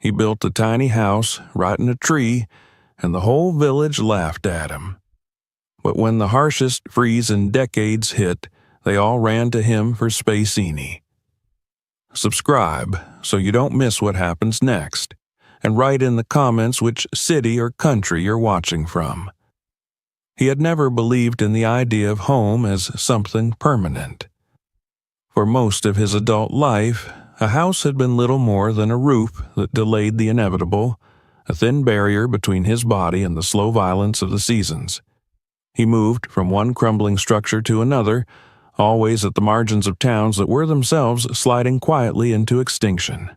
He built a tiny house right in a tree, and the whole village laughed at him. But when the harshest freeze in decades hit, they all ran to him for spacini. Subscribe so you don't miss what happens next, and write in the comments which city or country you're watching from. He had never believed in the idea of home as something permanent. For most of his adult life, a house had been little more than a roof that delayed the inevitable, a thin barrier between his body and the slow violence of the seasons. He moved from one crumbling structure to another, always at the margins of towns that were themselves sliding quietly into extinction.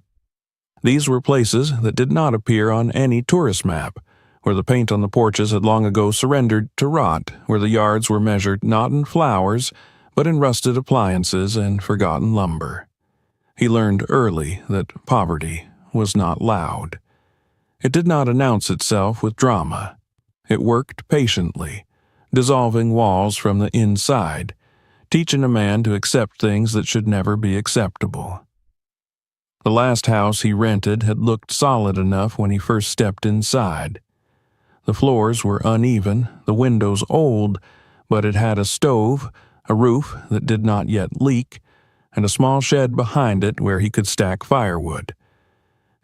These were places that did not appear on any tourist map, where the paint on the porches had long ago surrendered to rot, where the yards were measured not in flowers, but in rusted appliances and forgotten lumber. He learned early that poverty was not loud. It did not announce itself with drama. It worked patiently, dissolving walls from the inside, teaching a man to accept things that should never be acceptable. The last house he rented had looked solid enough when he first stepped inside. The floors were uneven, the windows old, but it had a stove, a roof that did not yet leak, and a small shed behind it where he could stack firewood.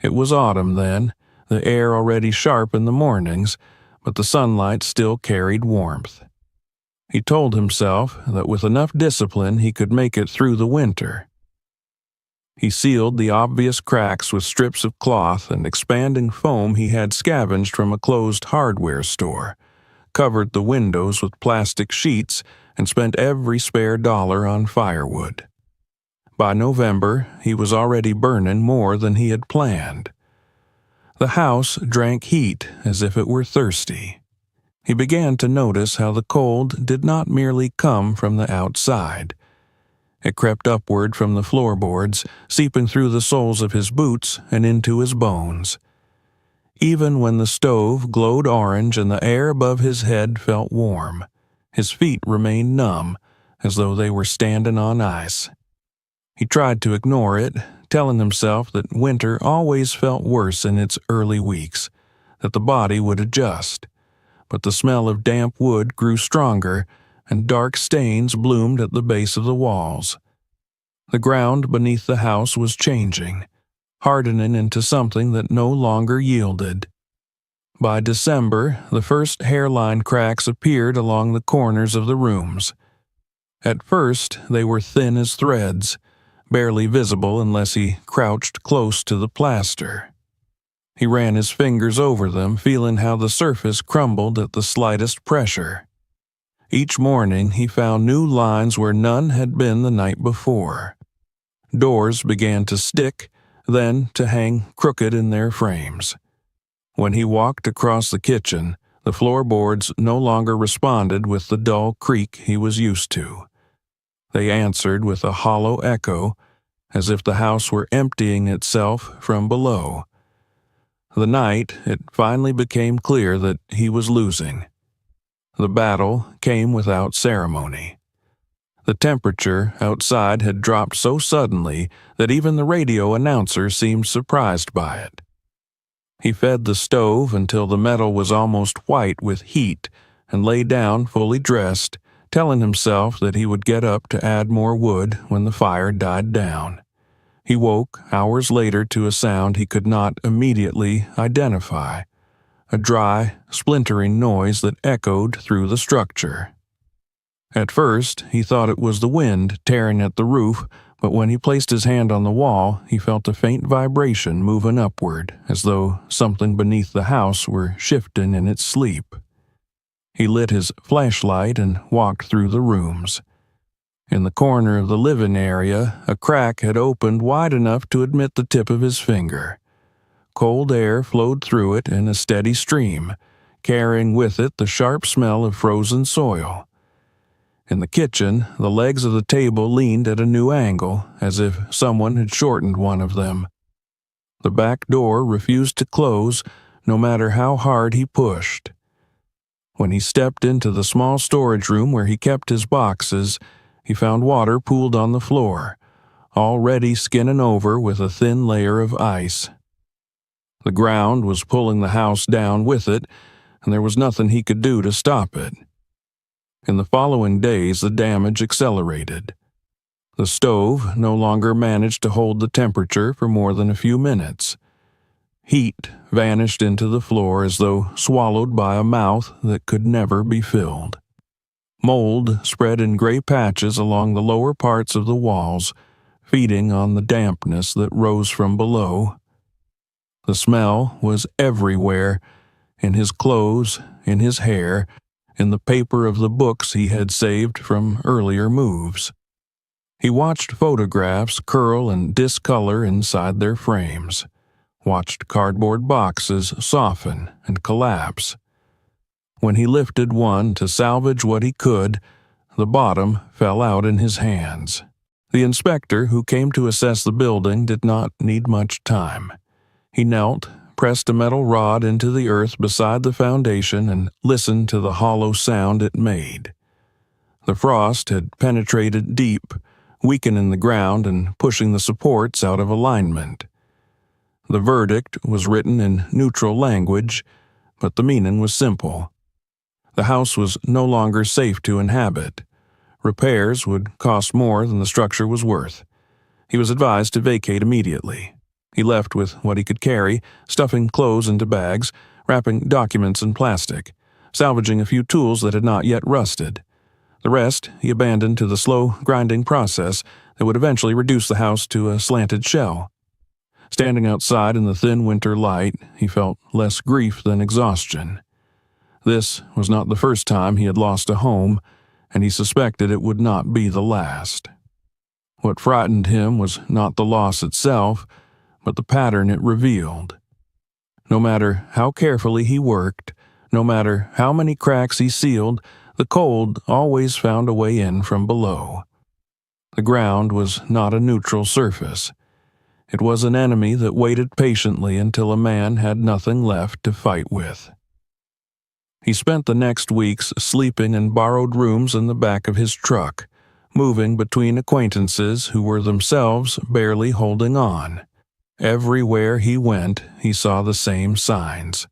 It was autumn then, the air already sharp in the mornings, but the sunlight still carried warmth. He told himself that with enough discipline he could make it through the winter. He sealed the obvious cracks with strips of cloth and expanding foam he had scavenged from a closed hardware store, covered the windows with plastic sheets, and spent every spare dollar on firewood. By November, he was already burning more than he had planned. The house drank heat as if it were thirsty. He began to notice how the cold did not merely come from the outside. It crept upward from the floorboards, seeping through the soles of his boots and into his bones. Even when the stove glowed orange and the air above his head felt warm, his feet remained numb, as though they were standing on ice. He tried to ignore it, telling himself that winter always felt worse in its early weeks, that the body would adjust. But the smell of damp wood grew stronger, and dark stains bloomed at the base of the walls. The ground beneath the house was changing, hardening into something that no longer yielded. By December, the first hairline cracks appeared along the corners of the rooms. At first, they were thin as threads, barely visible unless he crouched close to the plaster. He ran his fingers over them, feeling how the surface crumbled at the slightest pressure. Each morning he found new lines where none had been the night before. Doors began to stick, then to hang crooked in their frames. When he walked across the kitchen, the floorboards no longer responded with the dull creak he was used to. They answered with a hollow echo, as if the house were emptying itself from below. The night, it finally became clear that he was losing. The battle came without ceremony. The temperature outside had dropped so suddenly that even the radio announcer seemed surprised by it. He fed the stove until the metal was almost white with heat and lay down fully dressed, telling himself that he would get up to add more wood when the fire died down. He woke hours later to a sound he could not immediately identify, a dry, splintering noise that echoed through the structure. At first, he thought it was the wind tearing at the roof, but when he placed his hand on the wall, he felt a faint vibration moving upward, as though something beneath the house were shifting in its sleep. He lit his flashlight and walked through the rooms. In the corner of the living area, a crack had opened wide enough to admit the tip of his finger. Cold air flowed through it in a steady stream, carrying with it the sharp smell of frozen soil. In the kitchen, the legs of the table leaned at a new angle, as if someone had shortened one of them. The back door refused to close, no matter how hard he pushed. When he stepped into the small storage room where he kept his boxes, he found water pooled on the floor, already skinning over with a thin layer of ice. The ground was pulling the house down with it, and there was nothing he could do to stop it. In the following days, the damage accelerated. The stove no longer managed to hold the temperature for more than a few minutes. Heat vanished into the floor as though swallowed by a mouth that could never be filled. Mold spread in gray patches along the lower parts of the walls, feeding on the dampness that rose from below. The smell was everywhere, in his clothes, in his hair, in the paper of the books he had saved from earlier moves. He watched photographs curl and discolor inside their frames, watched cardboard boxes soften and collapse. When he lifted one to salvage what he could, the bottom fell out in his hands. The inspector who came to assess the building did not need much time. He knelt, pressed a metal rod into the earth beside the foundation, and listened to the hollow sound it made. The frost had penetrated deep, weakening the ground and pushing the supports out of alignment. The verdict was written in neutral language, but the meaning was simple. The house was no longer safe to inhabit. Repairs would cost more than the structure was worth. He was advised to vacate immediately. He left with what he could carry, stuffing clothes into bags, wrapping documents in plastic, salvaging a few tools that had not yet rusted. The rest he abandoned to the slow, grinding process that would eventually reduce the house to a slanted shell. Standing outside in the thin winter light, he felt less grief than exhaustion. This was not the first time he had lost a home, and he suspected it would not be the last. What frightened him was not the loss itself, but the pattern it revealed. No matter how carefully he worked, no matter how many cracks he sealed, the cold always found a way in from below. The ground was not a neutral surface. It was an enemy that waited patiently until a man had nothing left to fight with. He spent the next weeks sleeping in borrowed rooms in the back of his truck, moving between acquaintances who were themselves barely holding on. Everywhere he went, he saw the same signs.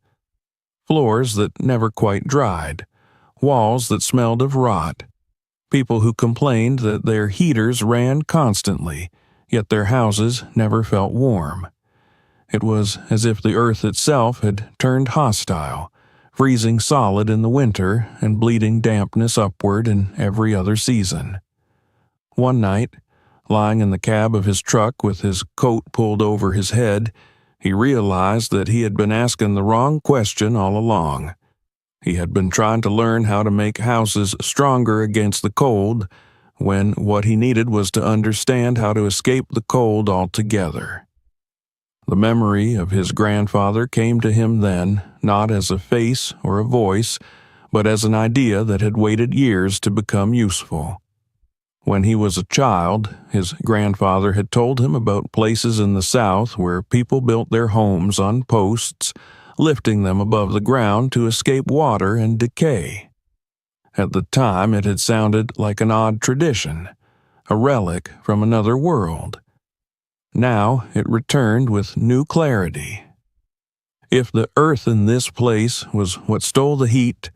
Floors that never quite dried, walls that smelled of rot, people who complained that their heaters ran constantly, yet their houses never felt warm. It was as if the earth itself had turned hostile, freezing solid in the winter and bleeding dampness upward in every other season. One night, lying in the cab of his truck with his coat pulled over his head, he realized that he had been asking the wrong question all along. He had been trying to learn how to make houses stronger against the cold, when what he needed was to understand how to escape the cold altogether. The memory of his grandfather came to him then, not as a face or a voice, but as an idea that had waited years to become useful. When he was a child, his grandfather had told him about places in the South where people built their homes on posts, lifting them above the ground to escape water and decay. At the time, it had sounded like an odd tradition, a relic from another world. Now it returned with new clarity. If the earth in this place was what stole the heat,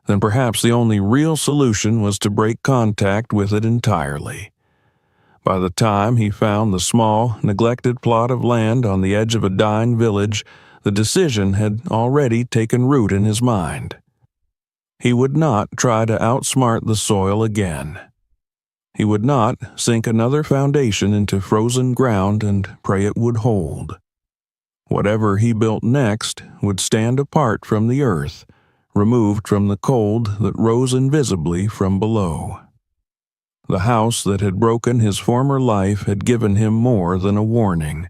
then perhaps the only real solution was to break contact with it entirely. By the time he found the small, neglected plot of land on the edge of a dying village, the decision had already taken root in his mind. He would not try to outsmart the soil again. He would not sink another foundation into frozen ground and pray it would hold. Whatever he built next would stand apart from the earth, removed from the cold that rose invisibly from below. The house that had broken his former life had given him more than a warning.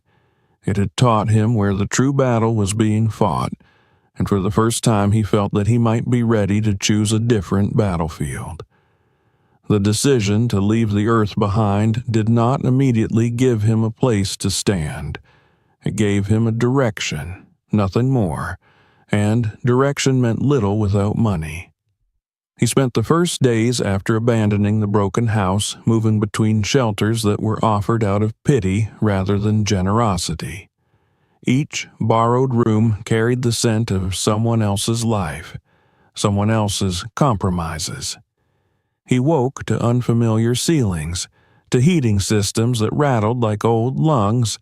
It had taught him where the true battle was being fought, and for the first time he felt that he might be ready to choose a different battlefield. The decision to leave the earth behind did not immediately give him a place to stand. It gave him a direction, nothing more, and direction meant little without money. He spent the first days after abandoning the broken house moving between shelters that were offered out of pity rather than generosity. Each borrowed room carried the scent of someone else's life, someone else's compromises. He woke to unfamiliar ceilings, to heating systems that rattled like old lungs,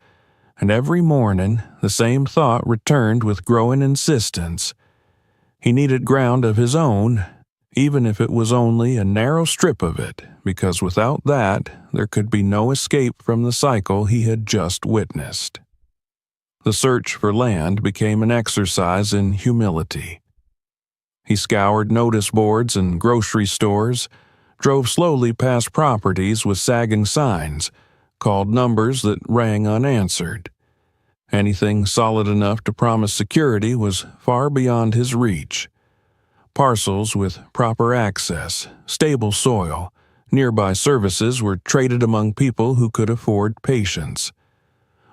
and every morning the same thought returned with growing insistence. He needed ground of his own, even if it was only a narrow strip of it, because without that there could be no escape from the cycle he had just witnessed. The search for land became an exercise in humility. He scoured notice boards and grocery stores, drove slowly past properties with sagging signs, called numbers that rang unanswered. Anything solid enough to promise security was far beyond his reach. Parcels with proper access, stable soil, nearby services were traded among people who could afford patience.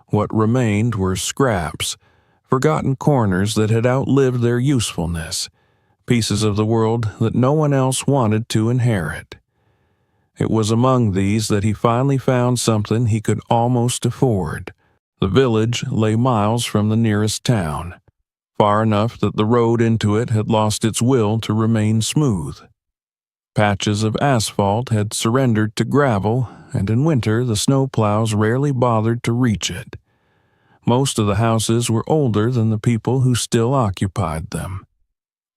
What remained were scraps, forgotten corners that had outlived their usefulness, pieces of the world that no one else wanted to inherit. It was among these that he finally found something he could almost afford. The village lay miles from the nearest town, far enough that the road into it had lost its will to remain smooth. Patches of asphalt had surrendered to gravel, and in winter the snowplows rarely bothered to reach it. Most of the houses were older than the people who still occupied them.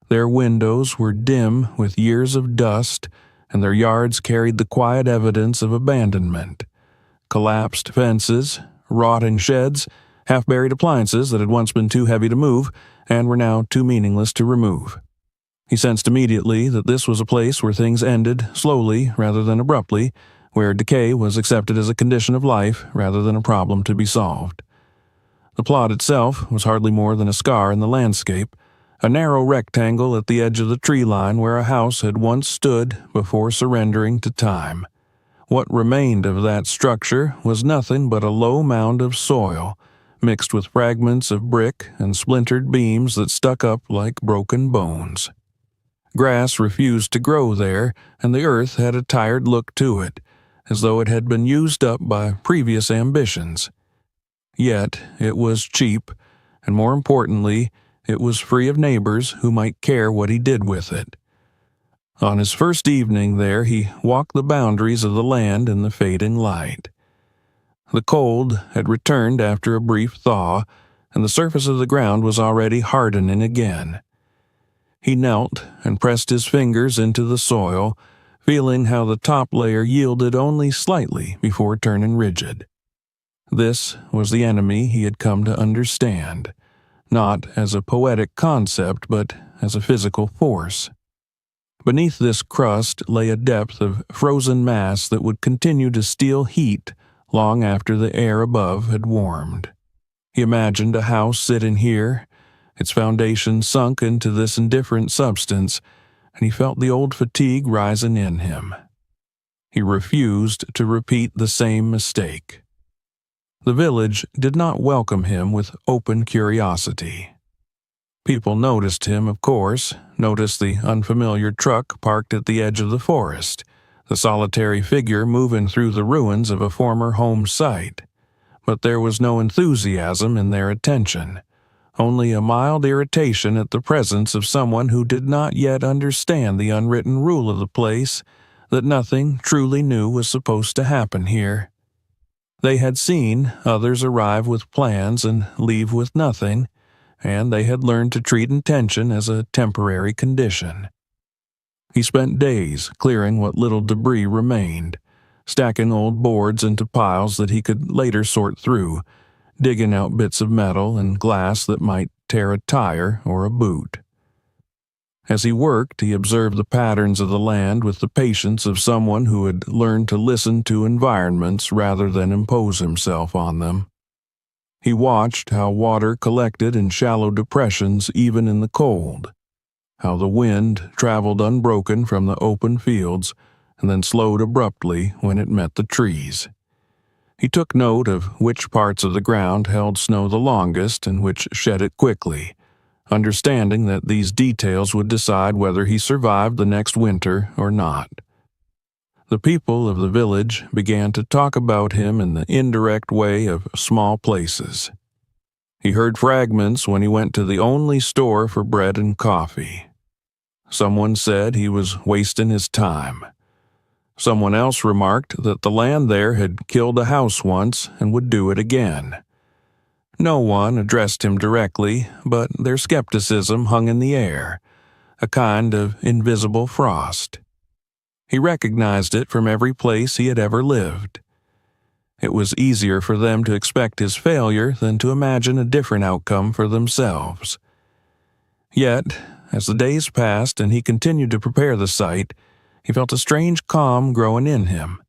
Their windows were dim with years of dust, and their yards carried the quiet evidence of abandonment. Collapsed fences, rotting sheds, half-buried appliances that had once been too heavy to move and were now too meaningless to remove. He sensed immediately that this was a place where things ended slowly rather than abruptly, where decay was accepted as a condition of life rather than a problem to be solved. The plot itself was hardly more than a scar in the landscape, a narrow rectangle at the edge of the tree line where a house had once stood before surrendering to time. What remained of that structure was nothing but a low mound of soil, mixed with fragments of brick and splintered beams that stuck up like broken bones. Grass refused to grow there, and the earth had a tired look to it, as though it had been used up by previous ambitions. Yet it was cheap, and more importantly, it was free of neighbors who might care what he did with it. On his first evening there, he walked the boundaries of the land in the fading light. The cold had returned after a brief thaw, and the surface of the ground was already hardening again. He knelt and pressed his fingers into the soil, feeling how the top layer yielded only slightly before turning rigid. This was the enemy he had come to understand, not as a poetic concept, but as a physical force. Beneath this crust lay a depth of frozen mass that would continue to steal heat long after the air above had warmed. He imagined a house sitting here, its foundation sunk into this indifferent substance, and he felt the old fatigue rising in him. He refused to repeat the same mistake. The village did not welcome him with open curiosity. People noticed him, of course, noticed the unfamiliar truck parked at the edge of the forest, the solitary figure moving through the ruins of a former home site. But there was no enthusiasm in their attention, only a mild irritation at the presence of someone who did not yet understand the unwritten rule of the place, that nothing truly new was supposed to happen here. They had seen others arrive with plans and leave with nothing, and they had learned to treat intention as a temporary condition. He spent days clearing what little debris remained, stacking old boards into piles that he could later sort through, digging out bits of metal and glass that might tear a tire or a boot. As he worked, he observed the patterns of the land with the patience of someone who had learned to listen to environments rather than impose himself on them. He watched how water collected in shallow depressions even in the cold, how the wind traveled unbroken from the open fields and then slowed abruptly when it met the trees. He took note of which parts of the ground held snow the longest and which shed it quickly, understanding that these details would decide whether he survived the next winter or not. The people of the village began to talk about him in the indirect way of small places. He heard fragments when he went to the only store for bread and coffee. Someone said he was wasting his time. Someone else remarked that the land there had killed a house once and would do it again. No one addressed him directly, but their skepticism hung in the air, a kind of invisible frost. He recognized it from every place he had ever lived. It was easier for them to expect his failure than to imagine a different outcome for themselves. Yet, as the days passed and he continued to prepare the site, he felt a strange calm growing in him.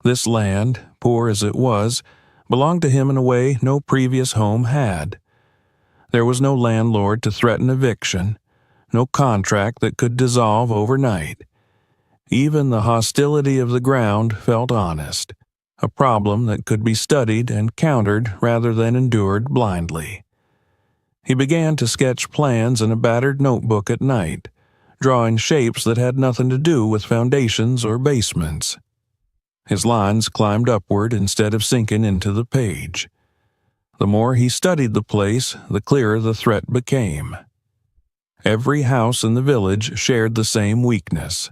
This land, poor as it was, belonged to him in a way no previous home had. There was no landlord to threaten eviction, no contract that could dissolve overnight. Even the hostility of the ground felt honest, a problem that could be studied and countered rather than endured blindly. He began to sketch plans in a battered notebook at night, drawing shapes that had nothing to do with foundations or basements. His lines climbed upward instead of sinking into the page. The more he studied the place, the clearer the threat became. Every house in the village shared the same weakness.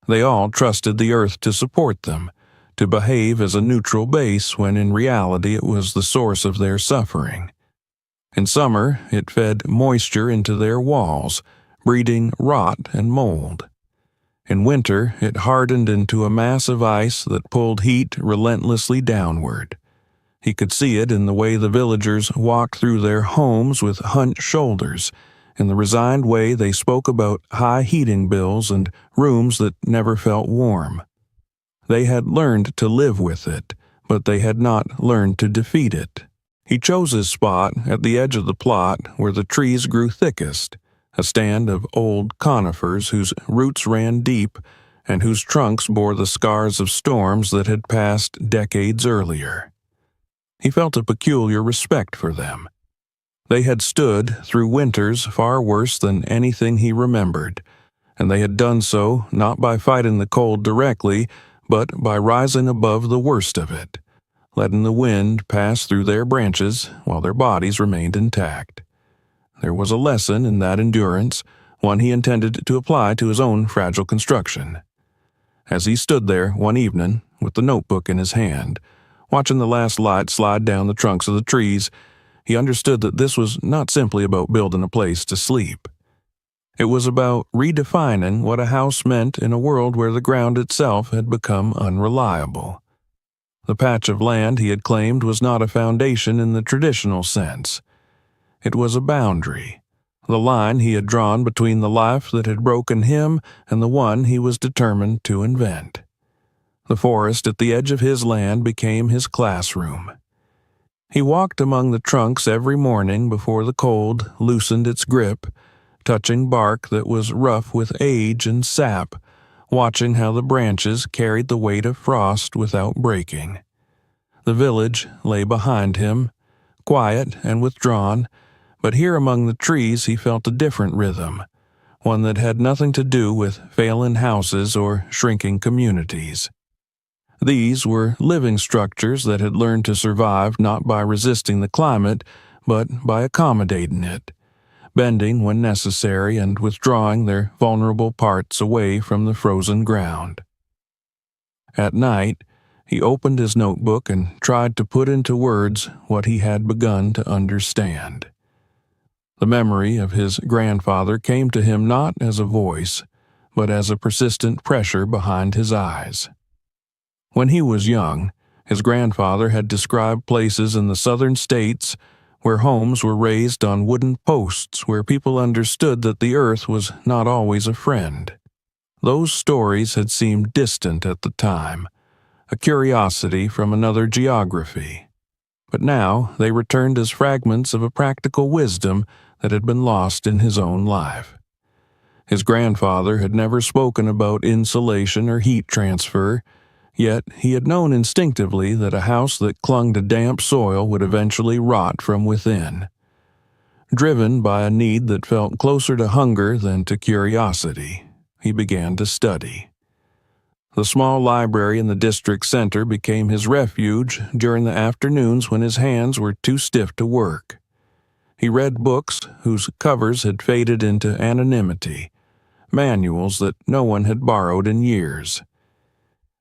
They all trusted the earth to support them, to behave as a neutral base when in reality it was the source of their suffering. In summer, it fed moisture into their walls, breeding rot and mold. In winter, it hardened into a mass of ice that pulled heat relentlessly downward. He could see it in the way the villagers walked through their homes with hunched shoulders, in the resigned way they spoke about high heating bills and rooms that never felt warm. They had learned to live with it, but they had not learned to defeat it. He chose his spot at the edge of the plot where the trees grew thickest, a stand of old conifers whose roots ran deep and whose trunks bore the scars of storms that had passed decades earlier. He felt a peculiar respect for them. They had stood through winters far worse than anything he remembered, and they had done so not by fighting the cold directly, but by rising above the worst of it, letting the wind pass through their branches while their bodies remained intact. There was a lesson in that endurance, one he intended to apply to his own fragile construction. As he stood there one evening, with the notebook in his hand, watching the last light slide down the trunks of the trees, he understood that this was not simply about building a place to sleep. It was about redefining what a house meant in a world where the ground itself had become unreliable. The patch of land he had claimed was not a foundation in the traditional sense. It was a boundary, the line he had drawn between the life that had broken him and the one he was determined to invent. The forest at the edge of his land became his classroom. He walked among the trunks every morning before the cold loosened its grip, touching bark that was rough with age and sap, watching how the branches carried the weight of frost without breaking. The village lay behind him, quiet and withdrawn, but here among the trees he felt a different rhythm, one that had nothing to do with failing houses or shrinking communities. These were living structures that had learned to survive not by resisting the climate, but by accommodating it, bending when necessary and withdrawing their vulnerable parts away from the frozen ground. At night, he opened his notebook and tried to put into words what he had begun to understand. The memory of his grandfather came to him not as a voice, but as a persistent pressure behind his eyes. When he was young, his grandfather had described places in the southern states where homes were raised on wooden posts where people understood that the earth was not always a friend. Those stories had seemed distant at the time, a curiosity from another geography. But now they returned as fragments of a practical wisdom that had been lost in his own life. His grandfather had never spoken about insulation or heat transfer, yet he had known instinctively that a house that clung to damp soil would eventually rot from within. Driven by a need that felt closer to hunger than to curiosity, he began to study. The small library in the district center became his refuge during the afternoons when his hands were too stiff to work. He read books whose covers had faded into anonymity, manuals that no one had borrowed in years.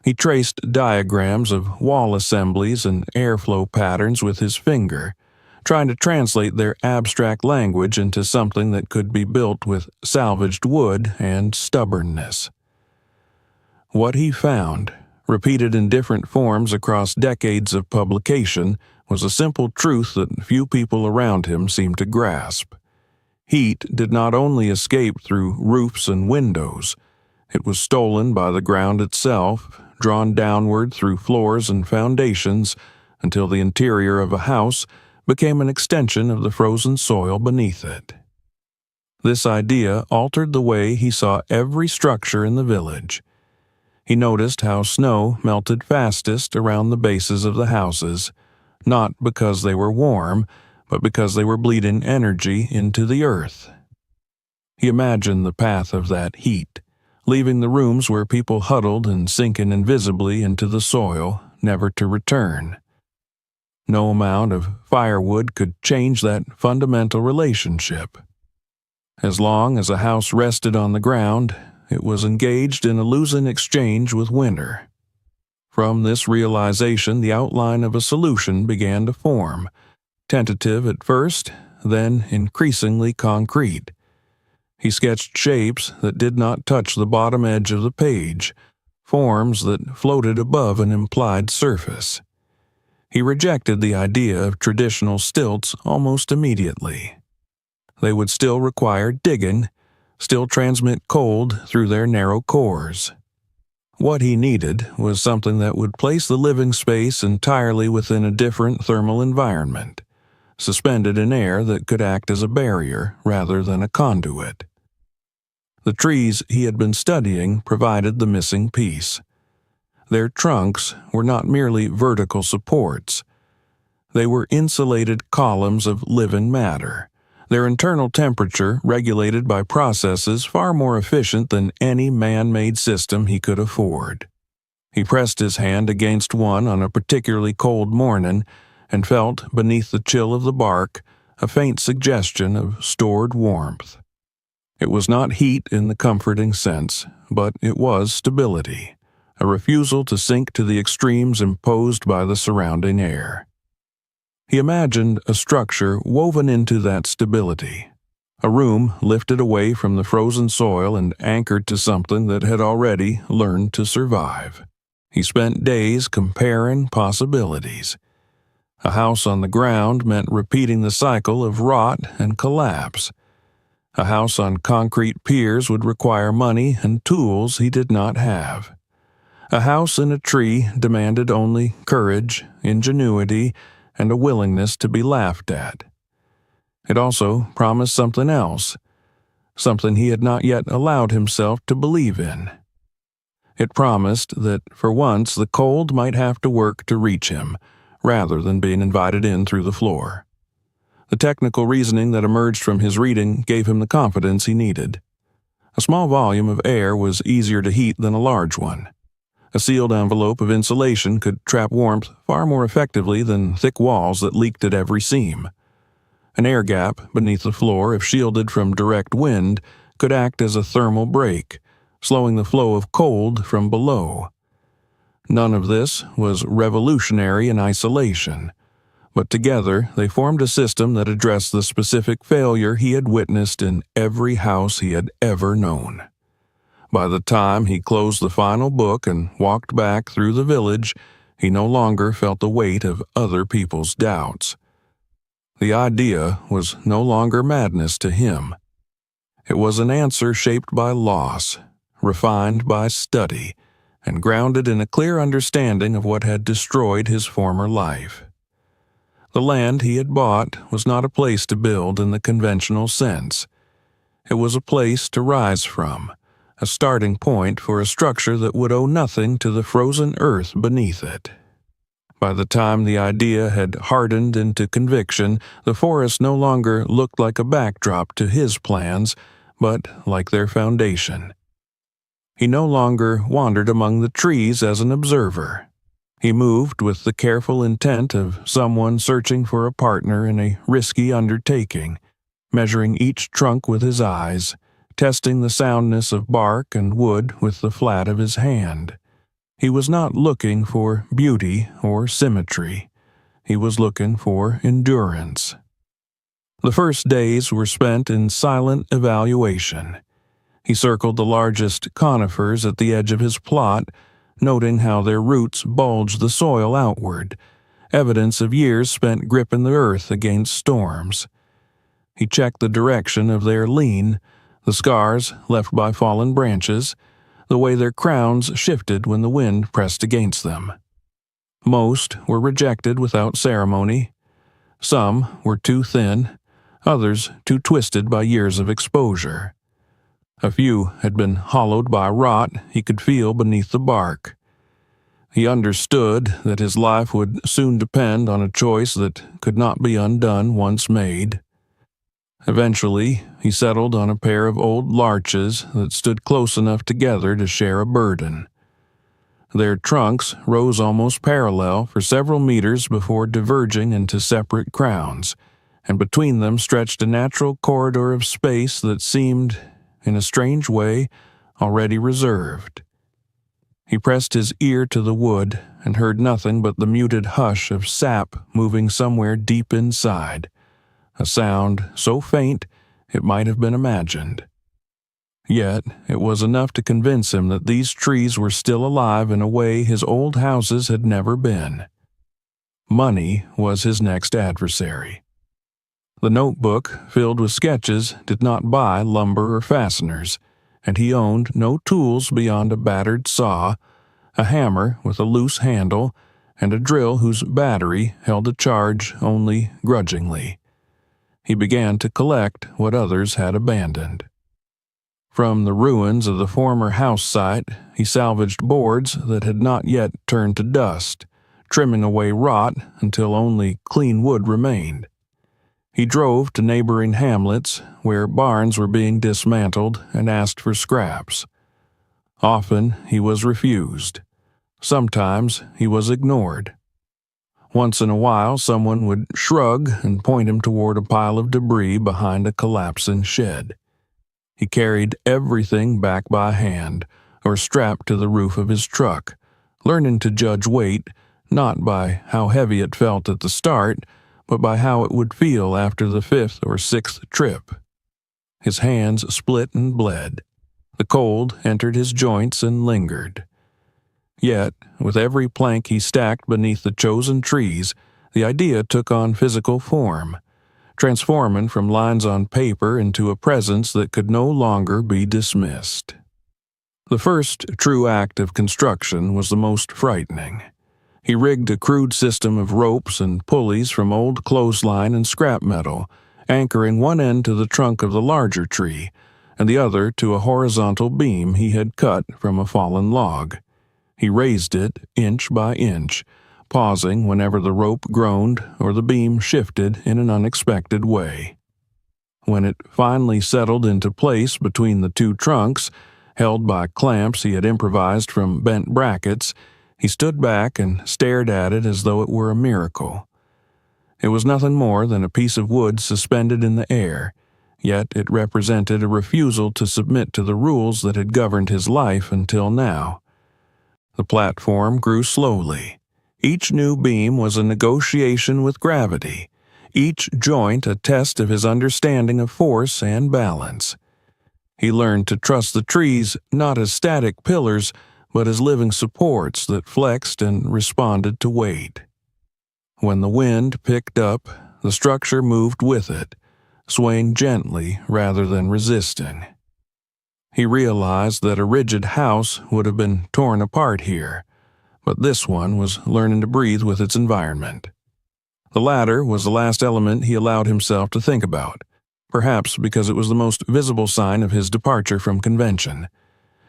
He traced diagrams of wall assemblies and airflow patterns with his finger, trying to translate their abstract language into something that could be built with salvaged wood and stubbornness. What he found, repeated in different forms across decades of publication, was a simple truth that few people around him seemed to grasp. Heat did not only escape through roofs and windows. It was stolen by the ground itself, drawn downward through floors and foundations until the interior of a house became an extension of the frozen soil beneath it. This idea altered the way he saw every structure in the village. He noticed how snow melted fastest around the bases of the houses, not because they were warm, but because they were bleeding energy into the earth. He imagined the path of that heat, leaving the rooms where people huddled and sinking invisibly into the soil, never to return. No amount of firewood could change that fundamental relationship. As long as a house rested on the ground, it was engaged in a losing exchange with winter. From this realization, the outline of a solution began to form, tentative at first, then increasingly concrete. He sketched shapes that did not touch the bottom edge of the page, forms that floated above an implied surface. He rejected the idea of traditional stilts almost immediately. They would still require digging, still transmit cold through their narrow cores. What he needed was something that would place the living space entirely within a different thermal environment, suspended in air that could act as a barrier rather than a conduit. The trees he had been studying provided the missing piece. Their trunks were not merely vertical supports. They were insulated columns of living matter, their internal temperature regulated by processes far more efficient than any man-made system he could afford. He pressed his hand against one on a particularly cold morning and felt, beneath the chill of the bark, a faint suggestion of stored warmth. It was not heat in the comforting sense, but it was stability, a refusal to sink to the extremes imposed by the surrounding air. He imagined a structure woven into that stability, a room lifted away from the frozen soil and anchored to something that had already learned to survive. He spent days comparing possibilities. A house on the ground meant repeating the cycle of rot and collapse. A house on concrete piers would require money and tools he did not have. A house in a tree demanded only courage, ingenuity, and a willingness to be laughed at. It also promised something else, something he had not yet allowed himself to believe in. It promised that, for once, the cold might have to work to reach him, rather than being invited in through the floor. The technical reasoning that emerged from his reading gave him the confidence he needed. A small volume of air was easier to heat than a large one. A sealed envelope of insulation could trap warmth far more effectively than thick walls that leaked at every seam. An air gap beneath the floor, if shielded from direct wind, could act as a thermal break, slowing the flow of cold from below. None of this was revolutionary in isolation, but together they formed a system that addressed the specific failure he had witnessed in every house he had ever known. By the time he closed the final book and walked back through the village, he no longer felt the weight of other people's doubts. The idea was no longer madness to him. It was an answer shaped by loss, refined by study, and grounded in a clear understanding of what had destroyed his former life. The land he had bought was not a place to build in the conventional sense. It was a place to rise from, a starting point for a structure that would owe nothing to the frozen earth beneath it. By the time the idea had hardened into conviction, the forest no longer looked like a backdrop to his plans, but like their foundation. He no longer wandered among the trees as an observer. He moved with the careful intent of someone searching for a partner in a risky undertaking, measuring each trunk with his eyes, testing the soundness of bark and wood with the flat of his hand. He was not looking for beauty or symmetry. He was looking for endurance. The first days were spent in silent evaluation. He circled the largest conifers at the edge of his plot, noting how their roots bulged the soil outward, evidence of years spent gripping the earth against storms. He checked the direction of their lean, the scars left by fallen branches, the way their crowns shifted when the wind pressed against them. Most were rejected without ceremony. Some were too thin, others too twisted by years of exposure. A few had been hollowed by rot he could feel beneath the bark. He understood that his life would soon depend on a choice that could not be undone once made. Eventually, he settled on a pair of old larches that stood close enough together to share a burden. Their trunks rose almost parallel for several meters before diverging into separate crowns, and between them stretched a natural corridor of space that seemed, in a strange way, already reserved. He pressed his ear to the wood and heard nothing but the muted hush of sap moving somewhere deep inside, a sound so faint it might have been imagined. Yet it was enough to convince him that these trees were still alive in a way his old houses had never been. Money was his next adversary. The notebook, filled with sketches, did not buy lumber or fasteners, and he owned no tools beyond a battered saw, a hammer with a loose handle, and a drill whose battery held a charge only grudgingly. He began to collect what others had abandoned. From the ruins of the former house site, he salvaged boards that had not yet turned to dust, trimming away rot until only clean wood remained. He drove to neighboring hamlets where barns were being dismantled and asked for scraps. Often he was refused. Sometimes he was ignored. Once in a while someone would shrug and point him toward a pile of debris behind a collapsing shed. He carried everything back by hand or strapped to the roof of his truck, learning to judge weight not by how heavy it felt at the start, but by how it would feel after the 5th or 6th trip. His hands split and bled. The cold entered his joints and lingered. Yet, with every plank he stacked beneath the chosen trees, the idea took on physical form, transforming from lines on paper into a presence that could no longer be dismissed. The first true act of construction was the most frightening. He rigged a crude system of ropes and pulleys from old clothesline and scrap metal, anchoring one end to the trunk of the larger tree, and the other to a horizontal beam he had cut from a fallen log. He raised it inch by inch, pausing whenever the rope groaned or the beam shifted in an unexpected way. When it finally settled into place between the two trunks, held by clamps he had improvised from bent brackets, he stood back and stared at it as though it were a miracle. It was nothing more than a piece of wood suspended in the air, yet it represented a refusal to submit to the rules that had governed his life until now. The platform grew slowly. Each new beam was a negotiation with gravity, each joint a test of his understanding of force and balance. He learned to trust the trees not as static pillars, but as living supports that flexed and responded to weight. When the wind picked up, the structure moved with it, swaying gently rather than resisting. He realized that a rigid house would have been torn apart here, but this one was learning to breathe with its environment. The latter was the last element he allowed himself to think about, perhaps because it was the most visible sign of his departure from convention.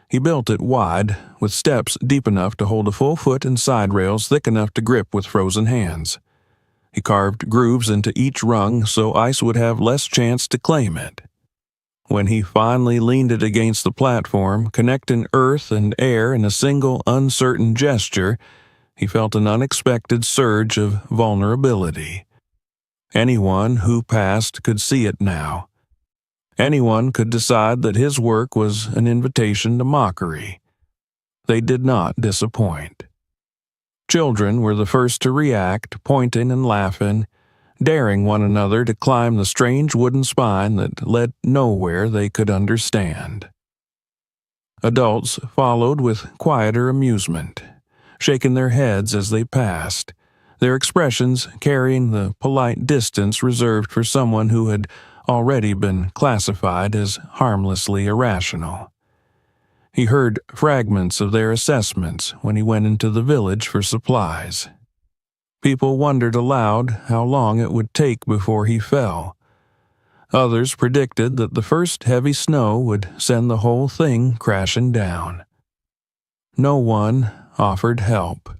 He built it wide, with steps deep enough to hold a full foot and side rails thick enough to grip with frozen hands. He carved grooves into each rung so ice would have less chance to claim it. When he finally leaned it against the platform, connecting earth and air in a single uncertain gesture, he felt an unexpected surge of vulnerability. Anyone who passed could see it now. Anyone could decide that his work was an invitation to mockery. They did not disappoint. Children were the first to react, pointing and laughing, daring one another to climb the strange wooden spine that led nowhere they could understand. Adults followed with quieter amusement, shaking their heads as they passed, their expressions carrying the polite distance reserved for someone who had already been classified as harmlessly irrational. He heard fragments of their assessments when he went into the village for supplies. People wondered aloud how long it would take before he fell. Others predicted that the first heavy snow would send the whole thing crashing down. No one offered help.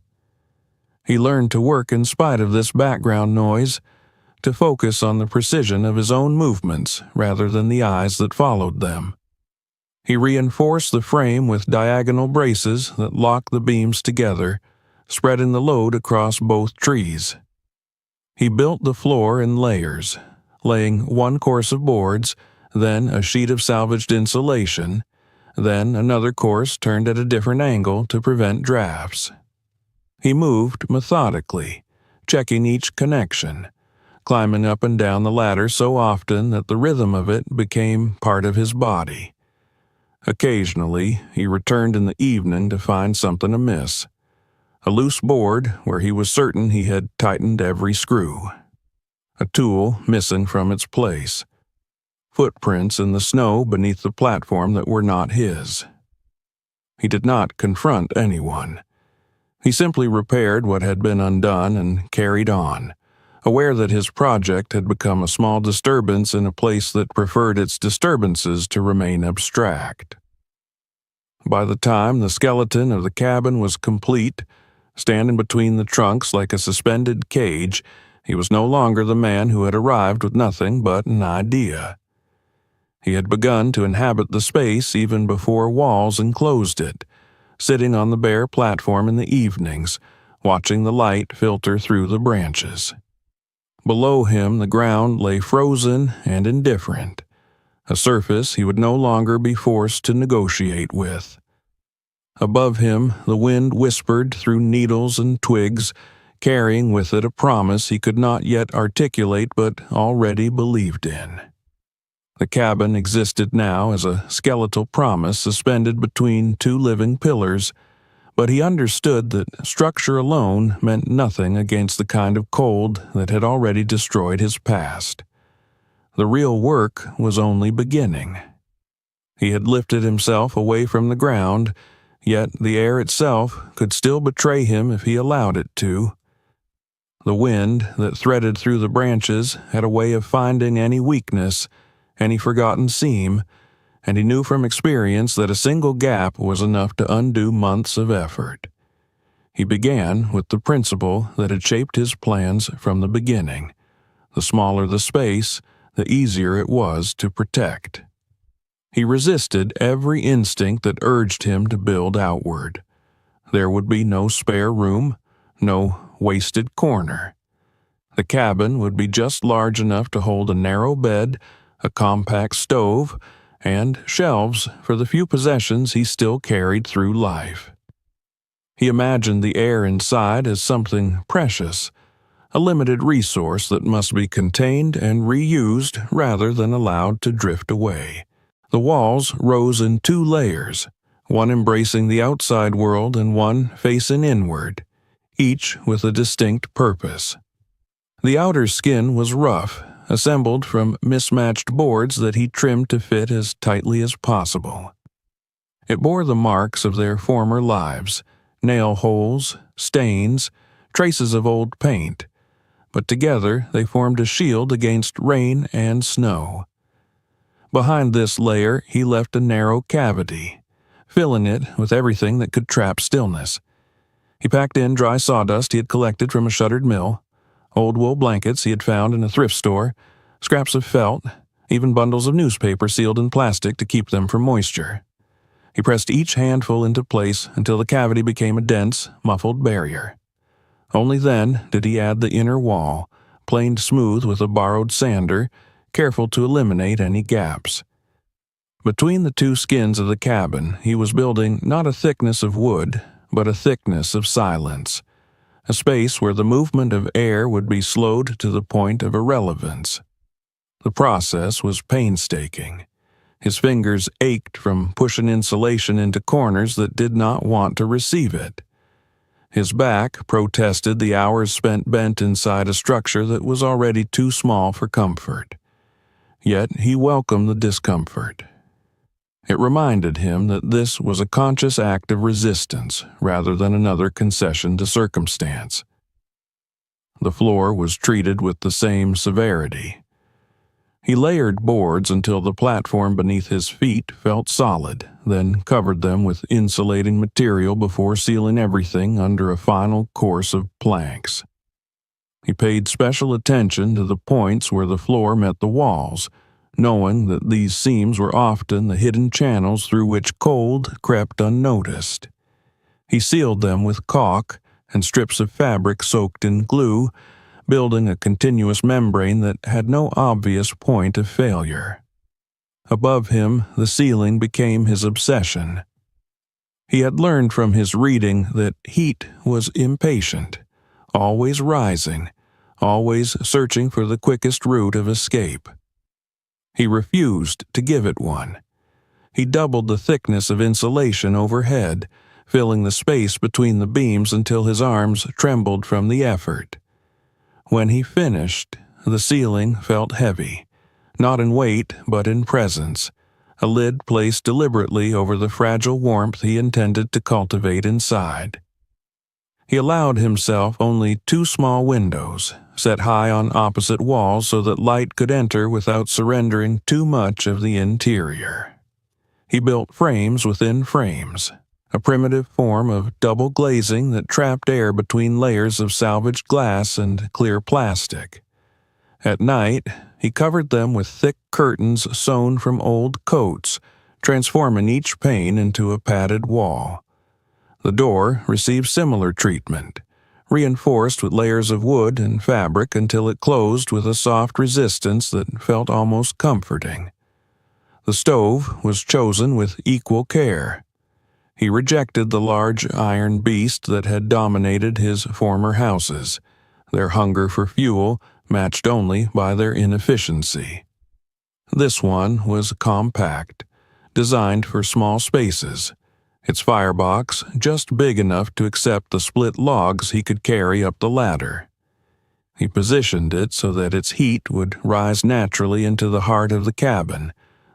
He learned to work in spite of this background noise, to focus on the precision of his own movements rather than the eyes that followed them. He reinforced the frame with diagonal braces that locked the beams together, spreading the load across both trees. He built the floor in layers, laying one course of boards, then a sheet of salvaged insulation, then another course turned at a different angle to prevent drafts. He moved methodically, checking each connection, climbing up and down the ladder so often that the rhythm of it became part of his body. Occasionally, he returned in the evening to find something amiss. A loose board where he was certain he had tightened every screw. A tool missing from its place. Footprints in the snow beneath the platform that were not his. He did not confront anyone. He simply repaired what had been undone and carried on, aware that his project had become a small disturbance in a place that preferred its disturbances to remain abstract. By the time the skeleton of the cabin was complete, standing between the trunks like a suspended cage, he was no longer the man who had arrived with nothing but an idea. He had begun to inhabit the space even before walls enclosed it, sitting on the bare platform in the evenings, watching the light filter through the branches. Below him the ground lay frozen and indifferent, a surface he would no longer be forced to negotiate with. Above him the wind whispered through needles and twigs, carrying with it a promise he could not yet articulate but already believed in. The cabin existed now as a skeletal promise suspended between two living pillars, but he understood that structure alone meant nothing against the kind of cold that had already destroyed his past. The real work was only beginning. He had lifted himself away from the ground, yet the air itself could still betray him if he allowed it to. The wind that threaded through the branches had a way of finding any weakness, any forgotten seam, and he knew from experience that a single gap was enough to undo months of effort. He began with the principle that had shaped his plans from the beginning. The smaller the space, the easier it was to protect. He resisted every instinct that urged him to build outward. There would be no spare room, no wasted corner. The cabin would be just large enough to hold a narrow bed, a compact stove, and shelves for the few possessions he still carried through life. He imagined the air inside as something precious, a limited resource that must be contained and reused rather than allowed to drift away. The walls rose in two layers, one embracing the outside world and one facing inward, each with a distinct purpose. The outer skin was rough, assembled from mismatched boards that he trimmed to fit as tightly as possible. It bore the marks of their former lives, nail holes, stains, traces of old paint, but together they formed a shield against rain and snow. Behind this layer he left a narrow cavity, filling it with everything that could trap stillness. He packed in dry sawdust he had collected from a shuttered mill, old wool blankets he had found in a thrift store, scraps of felt, even bundles of newspaper sealed in plastic to keep them from moisture. He pressed each handful into place until the cavity became a dense, muffled barrier. Only then did he add the inner wall, planed smooth with a borrowed sander, careful to eliminate any gaps. Between the two skins of the cabin, he was building not a thickness of wood, but a thickness of silence, a space where the movement of air would be slowed to the point of irrelevance. The process was painstaking. His fingers ached from pushing insulation into corners that did not want to receive it. His back protested the hours spent bent inside a structure that was already too small for comfort. Yet he welcomed the discomfort. It reminded him that this was a conscious act of resistance rather than another concession to circumstance. The floor was treated with the same severity. He layered boards until the platform beneath his feet felt solid, then covered them with insulating material before sealing everything under a final course of planks. He paid special attention to the points where the floor met the walls, knowing that these seams were often the hidden channels through which cold crept unnoticed. He sealed them with caulk and strips of fabric soaked in glue, building a continuous membrane that had no obvious point of failure. Above him, the ceiling became his obsession. He had learned from his reading that heat was impatient, always rising, always searching for the quickest route of escape. He refused to give it one. He doubled the thickness of insulation overhead, filling the space between the beams until his arms trembled from the effort. When he finished, the ceiling felt heavy, not in weight but in presence, a lid placed deliberately over the fragile warmth he intended to cultivate inside. He allowed himself only 2 small windows, set high on opposite walls so that light could enter without surrendering too much of the interior. He built frames within frames, a primitive form of double glazing that trapped air between layers of salvaged glass and clear plastic. At night, he covered them with thick curtains sewn from old coats, transforming each pane into a padded wall. The door received similar treatment, reinforced with layers of wood and fabric until it closed with a soft resistance that felt almost comforting. The stove was chosen with equal care. He rejected the large iron beast that had dominated his former houses, their hunger for fuel matched only by their inefficiency. This one was compact, designed for small spaces, its firebox just big enough to accept the split logs he could carry up the ladder. He positioned it so that its heat would rise naturally into the heart of the cabin,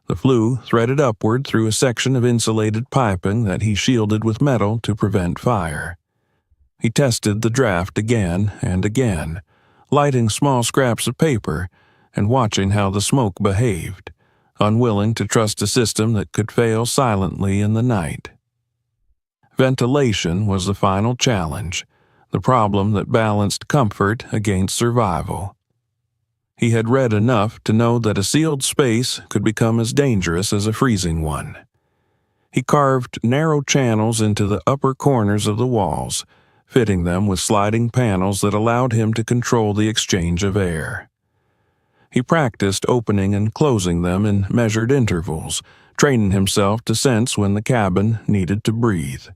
the flue threaded upward through a section of insulated piping that he shielded with metal to prevent fire. He tested the draft again and again, lighting small scraps of paper and watching how the smoke behaved, unwilling to trust a system that could fail silently in the night. Ventilation was the final challenge, the problem that balanced comfort against survival. He had read enough to know that a sealed space could become as dangerous as a freezing one. He carved narrow channels into the upper corners of the walls, fitting them with sliding panels that allowed him to control the exchange of air. He practiced opening and closing them in measured intervals, training himself to sense when the cabin needed to breathe.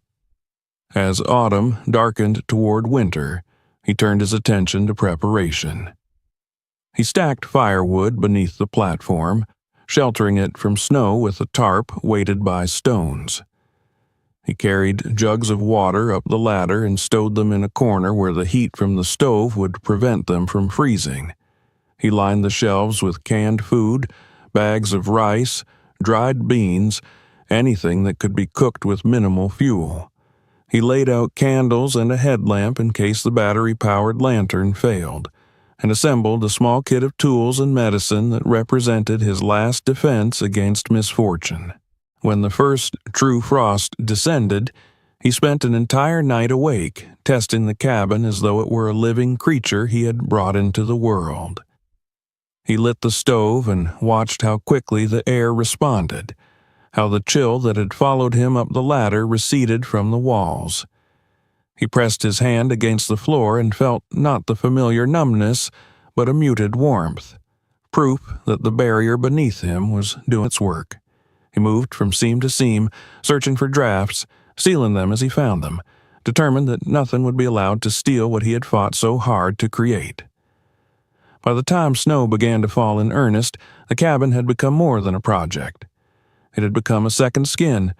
As autumn darkened toward winter, he turned his attention to preparation. He stacked firewood beneath the platform, sheltering it from snow with a tarp weighted by stones. He carried jugs of water up the ladder and stowed them in a corner where the heat from the stove would prevent them from freezing. He lined the shelves with canned food, bags of rice, dried beans, anything that could be cooked with minimal fuel. He laid out candles and a headlamp in case the battery-powered lantern failed, and assembled a small kit of tools and medicine that represented his last defense against misfortune. When the first true frost descended, he spent an entire night awake, testing the cabin as though it were a living creature he had brought into the world. He lit the stove and watched how quickly the air responded, how the chill that had followed him up the ladder receded from the walls. He pressed his hand against the floor and felt not the familiar numbness, but a muted warmth, proof that the barrier beneath him was doing its work. He moved from seam to seam, searching for drafts, sealing them as he found them, determined that nothing would be allowed to steal what he had fought so hard to create. By the time snow began to fall in earnest, the cabin had become more than a project. It had become a second skin,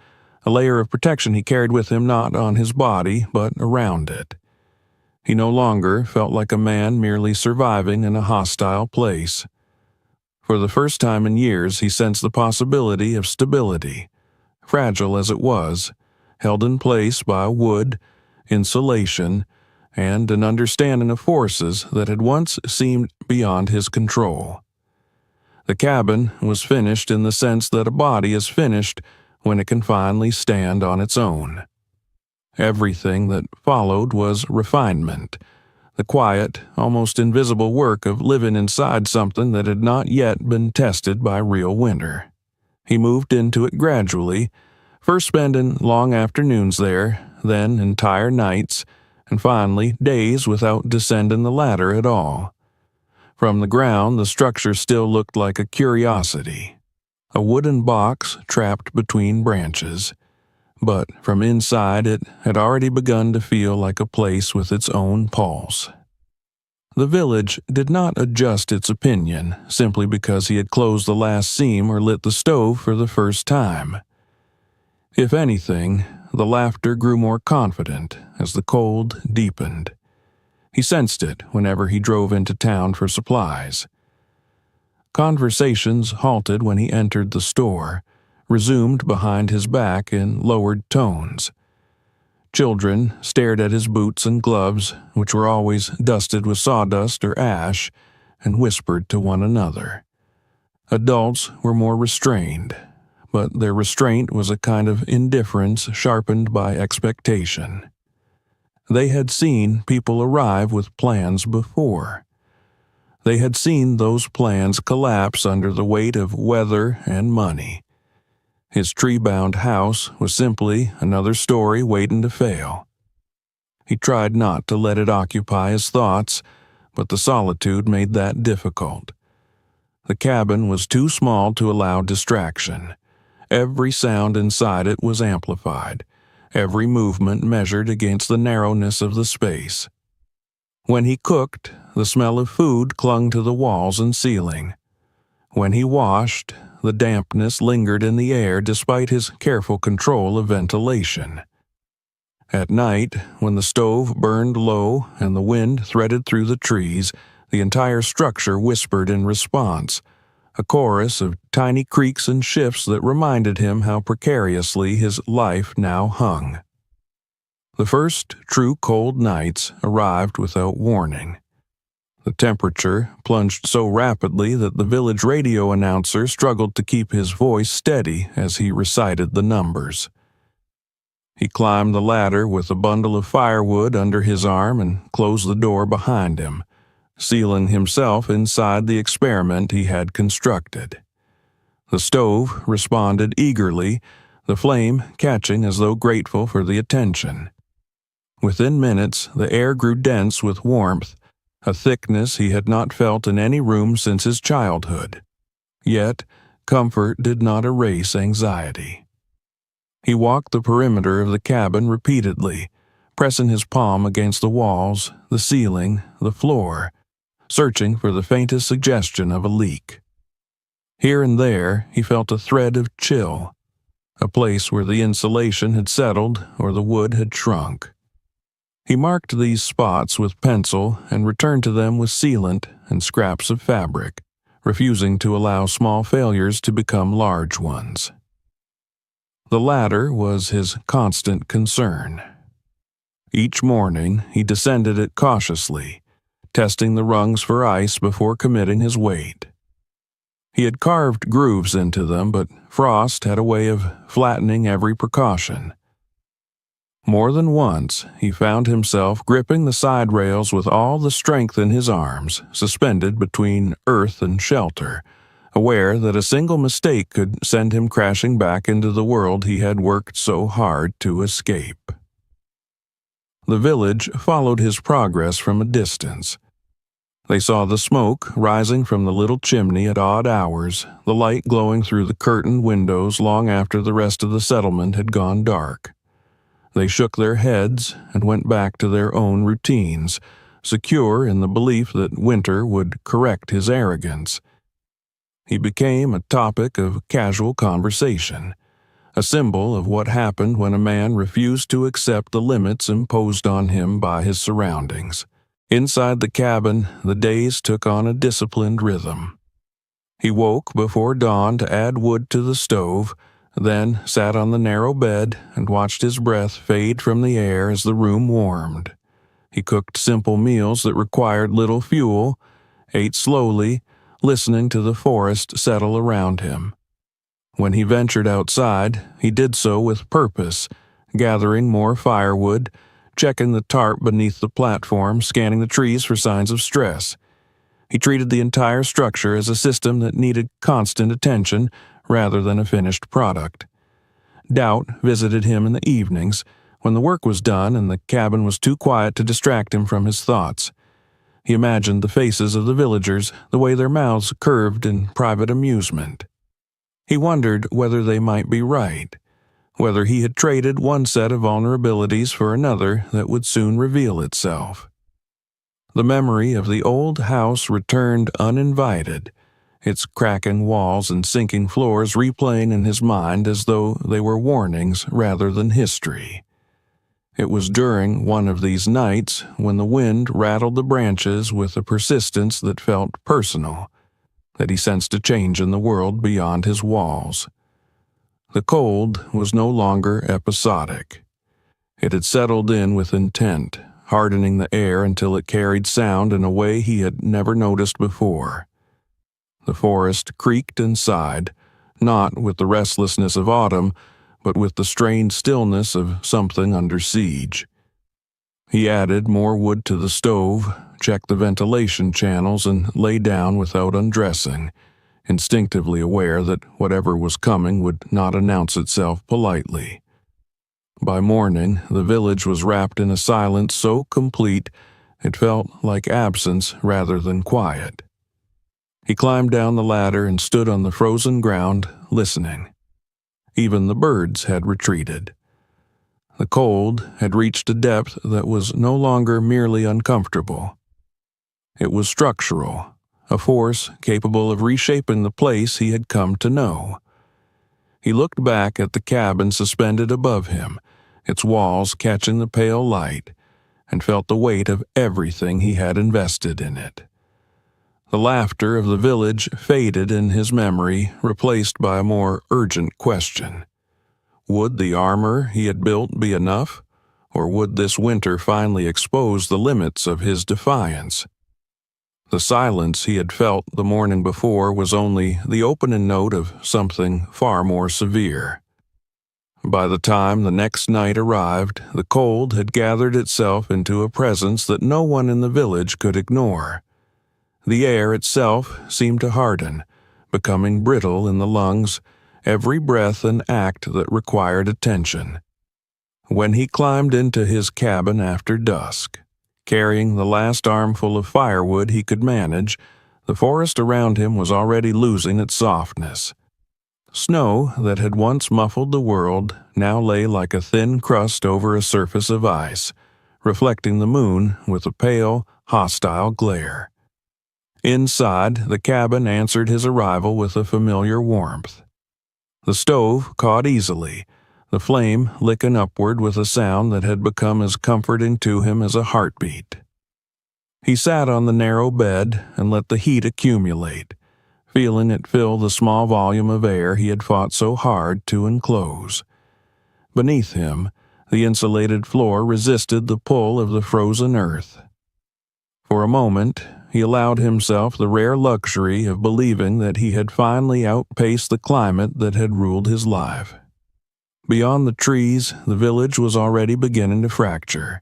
a layer of protection he carried with him not on his body, but around it. He no longer felt like a man merely surviving in a hostile place. For the first time in years, he sensed the possibility of stability, fragile as it was, held in place by wood, insulation, and an understanding of forces that had once seemed beyond his control. The cabin was finished in the sense that a body is finished when it can finally stand on its own. Everything that followed was refinement, the quiet, almost invisible work of living inside something that had not yet been tested by real winter. He moved into it gradually, first spending long afternoons there, then entire nights, and finally days without descending the ladder at all. From the ground, the structure still looked like a curiosity, a wooden box trapped between branches, but from inside it had already begun to feel like a place with its own pulse. The village did not adjust its opinion simply because he had closed the last seam or lit the stove for the first time. If anything, the laughter grew more confident as the cold deepened. He sensed it whenever he drove into town for supplies. Conversations halted when he entered the store, resumed behind his back in lowered tones. Children stared at his boots and gloves, which were always dusted with sawdust or ash, and whispered to one another. Adults were more restrained, but their restraint was a kind of indifference sharpened by expectation. They had seen people arrive with plans before. They had seen those plans collapse under the weight of weather and money. His tree-bound house was simply another story waiting to fail. He tried not to let it occupy his thoughts, but the solitude made that difficult. The cabin was too small to allow distraction. Every sound inside it was amplified, every movement measured against the narrowness of the space. When he cooked, the smell of food clung to the walls and ceiling. When he washed, the dampness lingered in the air despite his careful control of ventilation. At night, when the stove burned low and the wind threaded through the trees, the entire structure whispered in response, a chorus of tiny creaks and shifts that reminded him how precariously his life now hung. The first true cold nights arrived without warning. The temperature plunged so rapidly that the village radio announcer struggled to keep his voice steady as he recited the numbers. He climbed the ladder with a bundle of firewood under his arm and closed the door behind him, sealing himself inside the experiment he had constructed. The stove responded eagerly, the flame catching as though grateful for the attention. Within minutes, the air grew dense with warmth, a thickness he had not felt in any room since his childhood. Yet, comfort did not erase anxiety. He walked the perimeter of the cabin repeatedly, pressing his palm against the walls, the ceiling, the floor, searching for the faintest suggestion of a leak. Here and there, he felt a thread of chill, a place where the insulation had settled or the wood had shrunk. He marked these spots with pencil and returned to them with sealant and scraps of fabric, refusing to allow small failures to become large ones. The latter was his constant concern. Each morning, he descended it cautiously, testing the rungs for ice before committing his weight. He had carved grooves into them, but frost had a way of flattening every precaution. More than once, he found himself gripping the side rails with all the strength in his arms, suspended between earth and shelter, aware that a single mistake could send him crashing back into the world he had worked so hard to escape. The village followed his progress from a distance. They saw the smoke rising from the little chimney at odd hours, the light glowing through the curtained windows long after the rest of the settlement had gone dark. They shook their heads and went back to their own routines, secure in the belief that winter would correct his arrogance. He became a topic of casual conversation, a symbol of what happened when a man refused to accept the limits imposed on him by his surroundings. Inside the cabin, the days took on a disciplined rhythm. He woke before dawn to add wood to the stove, then sat on the narrow bed and watched his breath fade from the air as the room warmed. He cooked simple meals that required little fuel, ate slowly, listening to the forest settle around him. When he ventured outside, he did so with purpose, gathering more firewood, checking the tarp beneath the platform, scanning the trees for signs of stress. He treated the entire structure as a system that needed constant attention rather than a finished product. Doubt visited him in the evenings, when the work was done and the cabin was too quiet to distract him from his thoughts. He imagined the faces of the villagers, the way their mouths curved in private amusement. He wondered whether they might be right, whether he had traded one set of vulnerabilities for another that would soon reveal itself. The memory of the old house returned uninvited, its cracking walls and sinking floors replaying in his mind as though they were warnings rather than history. It was during one of these nights, when the wind rattled the branches with a persistence that felt personal, that he sensed a change in the world beyond his walls. The cold was no longer episodic. It had settled in with intent, hardening the air until it carried sound in a way he had never noticed before. The forest creaked and sighed, not with the restlessness of autumn, but with the strained stillness of something under siege. He added more wood to the stove, checked the ventilation channels, and lay down without undressing, instinctively aware that whatever was coming would not announce itself politely. By morning, the village was wrapped in a silence so complete it felt like absence rather than quiet. He climbed down the ladder and stood on the frozen ground, listening. Even the birds had retreated. The cold had reached a depth that was no longer merely uncomfortable. It was structural, a force capable of reshaping the place he had come to know. He looked back at the cabin suspended above him, its walls catching the pale light, and felt the weight of everything he had invested in it. The laughter of the village faded in his memory, replaced by a more urgent question. Would the armor he had built be enough, or would this winter finally expose the limits of his defiance? The silence he had felt the morning before was only the opening note of something far more severe. By the time the next night arrived, the cold had gathered itself into a presence that no one in the village could ignore. The air itself seemed to harden, becoming brittle in the lungs, every breath an act that required attention. When he climbed into his cabin after dusk, carrying the last armful of firewood he could manage, the forest around him was already losing its softness. Snow that had once muffled the world now lay like a thin crust over a surface of ice, reflecting the moon with a pale, hostile glare. Inside, the cabin answered his arrival with a familiar warmth. The stove caught easily, the flame licking upward with a sound that had become as comforting to him as a heartbeat. He sat on the narrow bed and let the heat accumulate, feeling it fill the small volume of air he had fought so hard to enclose. Beneath him, the insulated floor resisted the pull of the frozen earth. For a moment, he allowed himself the rare luxury of believing that he had finally outpaced the climate that had ruled his life. Beyond the trees, the village was already beginning to fracture.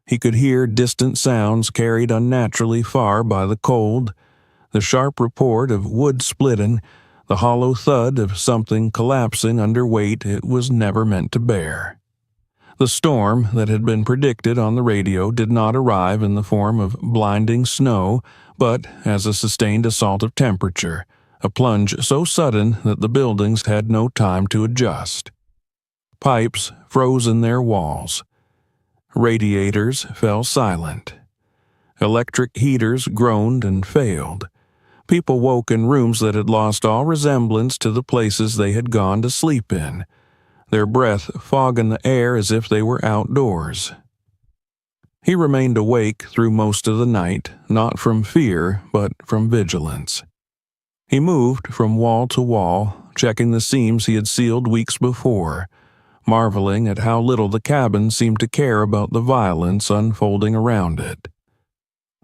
He could hear distant sounds carried unnaturally far by the cold, the sharp report of wood splitting, the hollow thud of something collapsing under weight it was never meant to bear. The storm that had been predicted on the radio did not arrive in the form of blinding snow, but as a sustained assault of temperature, a plunge so sudden that the buildings had no time to adjust. Pipes froze in their walls. Radiators fell silent. Electric heaters groaned and failed. People woke in rooms that had lost all resemblance to the places they had gone to sleep in, their breath fogging the air as if they were outdoors. He remained awake through most of the night, not from fear, but from vigilance. He moved from wall to wall, checking the seams he had sealed weeks before, marveling at how little the cabin seemed to care about the violence unfolding around it.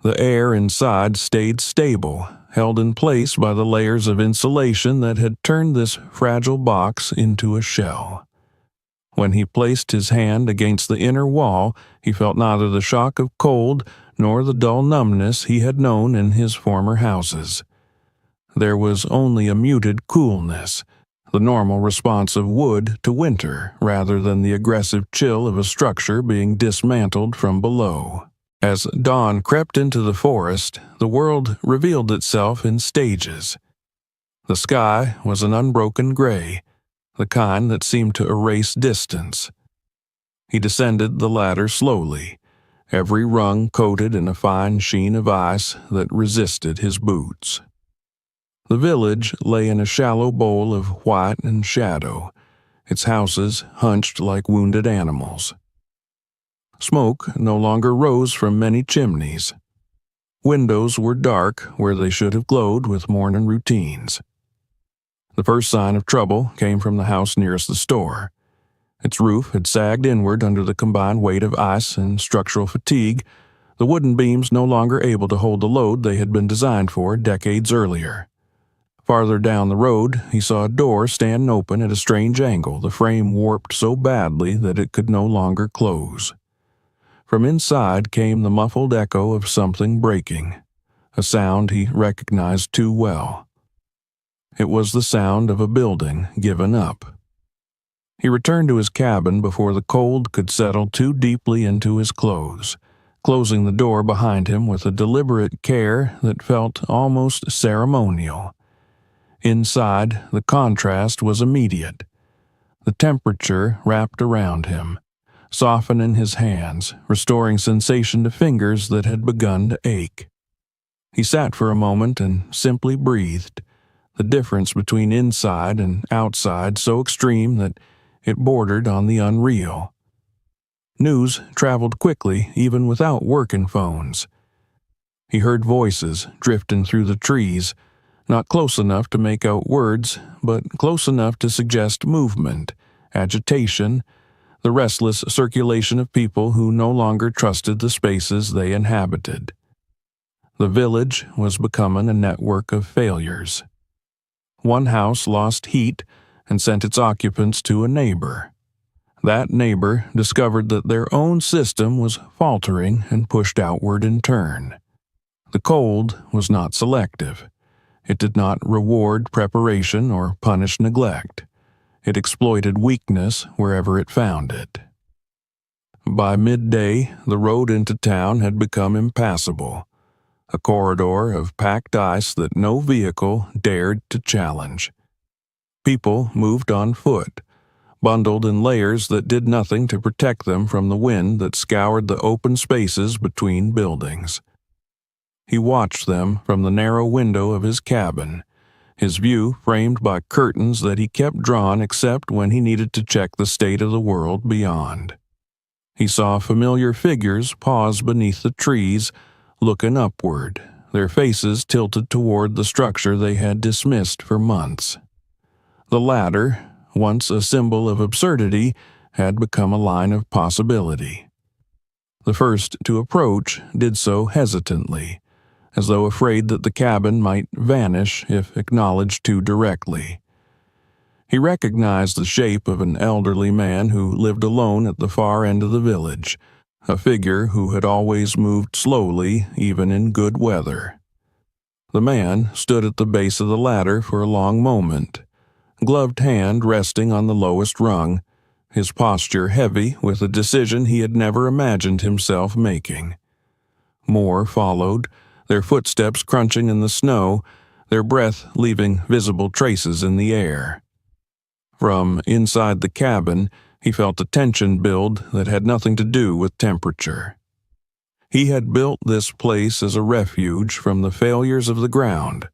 The air inside stayed stable, held in place by the layers of insulation that had turned this fragile box into a shell. When he placed his hand against the inner wall, he felt neither the shock of cold nor the dull numbness he had known in his former houses. There was only a muted coolness, the normal response of wood to winter rather than the aggressive chill of a structure being dismantled from below. As dawn crept into the forest, the world revealed itself in stages. The sky was an unbroken gray, the kind that seemed to erase distance. He descended the ladder slowly, every rung coated in a fine sheen of ice that resisted his boots. The village lay in a shallow bowl of white and shadow, its houses hunched like wounded animals. Smoke no longer rose from many chimneys. Windows were dark where they should have glowed with morning routines. The first sign of trouble came from the house nearest the store. Its roof had sagged inward under the combined weight of ice and structural fatigue, the wooden beams no longer able to hold the load they had been designed for decades earlier. Farther down the road, he saw a door stand open at a strange angle, the frame warped so badly that it could no longer close. From inside came the muffled echo of something breaking, a sound he recognized too well. It was the sound of a building given up. He returned to his cabin before the cold could settle too deeply into his clothes, closing the door behind him with a deliberate care that felt almost ceremonial. Inside, the contrast was immediate. The temperature wrapped around him, softening his hands, restoring sensation to fingers that had begun to ache. He sat for a moment and simply breathed, the difference between inside and outside so extreme that it bordered on the unreal. News traveled quickly even without working phones. He heard voices drifting through the trees, not close enough to make out words, but close enough to suggest movement, agitation, the restless circulation of people who no longer trusted the spaces they inhabited. The village was becoming a network of failures. One house lost heat and sent its occupants to a neighbor. That neighbor discovered that their own system was faltering and pushed outward in turn. The cold was not selective. It did not reward preparation or punish neglect. It exploited weakness wherever it found it. By midday, the road into town had become impassable, a corridor of packed ice that no vehicle dared to challenge. People moved on foot, bundled in layers that did nothing to protect them from the wind that scoured the open spaces between buildings. He watched them from the narrow window of his cabin, his view framed by curtains that he kept drawn except when he needed to check the state of the world beyond. He saw familiar figures pause beneath the trees, looking upward, their faces tilted toward the structure they had dismissed for months. The latter, once a symbol of absurdity, had become a line of possibility. The first to approach did so hesitantly, as though afraid that the cabin might vanish if acknowledged too directly. He He recognized the shape of an elderly man who lived alone at the far end of the village, a figure who had always moved slowly, even in good weather. The man stood at the base of the ladder for a long moment, gloved hand resting on the lowest rung, his posture heavy with a decision he had never imagined himself making. More followed, their footsteps crunching in the snow, their breath leaving visible traces in the air. From inside the cabin, he felt a tension build that had nothing to do with temperature. He had built this place as a refuge from the failures of the ground,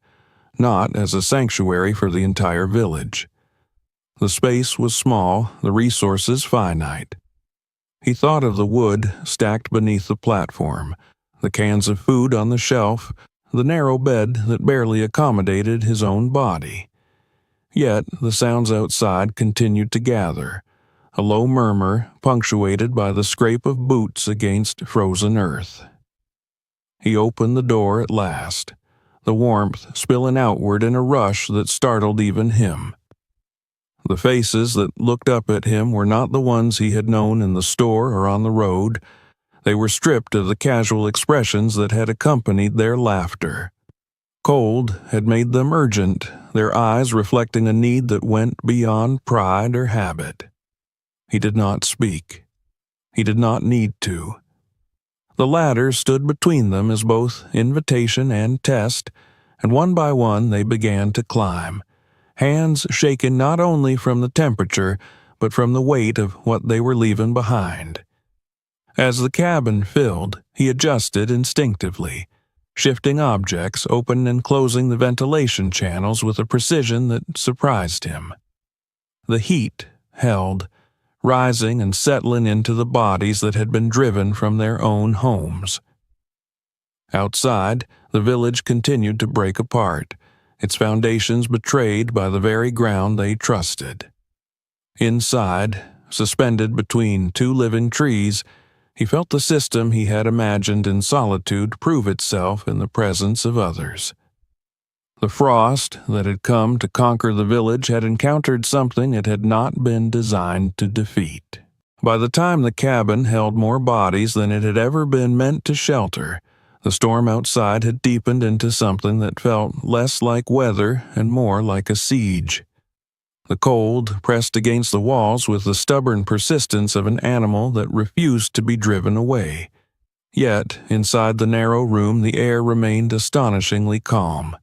not as a sanctuary for the entire village. The space was small, the resources finite. He thought of the wood stacked beneath the platform, the cans of food on the shelf, the narrow bed that barely accommodated his own body. Yet the sounds outside continued to gather, a low murmur punctuated by the scrape of boots against frozen earth. He opened the door at last, the warmth spilling outward in a rush that startled even him. The faces that looked up at him were not the ones he had known in the store or on the road. They were stripped of the casual expressions that had accompanied their laughter. Cold had made them urgent, their eyes reflecting a need that went beyond pride or habit. He did not speak. He did not need to. The ladder stood between them as both invitation and test, and one by one they began to climb, hands shaken not only from the temperature, but from the weight of what they were leaving behind. As the cabin filled, he adjusted instinctively, shifting objects, opening and closing the ventilation channels with a precision that surprised him. The heat held, rising and settling into the bodies that had been driven from their own homes. Outside, the village continued to break apart, its foundations betrayed by the very ground they trusted. Inside, suspended between two living trees, he felt the system he had imagined in solitude prove itself in the presence of others. The frost that had come to conquer the village had encountered something it had not been designed to defeat. By the time the cabin held more bodies than it had ever been meant to shelter, the storm outside had deepened into something that felt less like weather and more like a siege. The cold pressed against the walls with the stubborn persistence of an animal that refused to be driven away. Yet, inside the narrow room, the air remained astonishingly calm.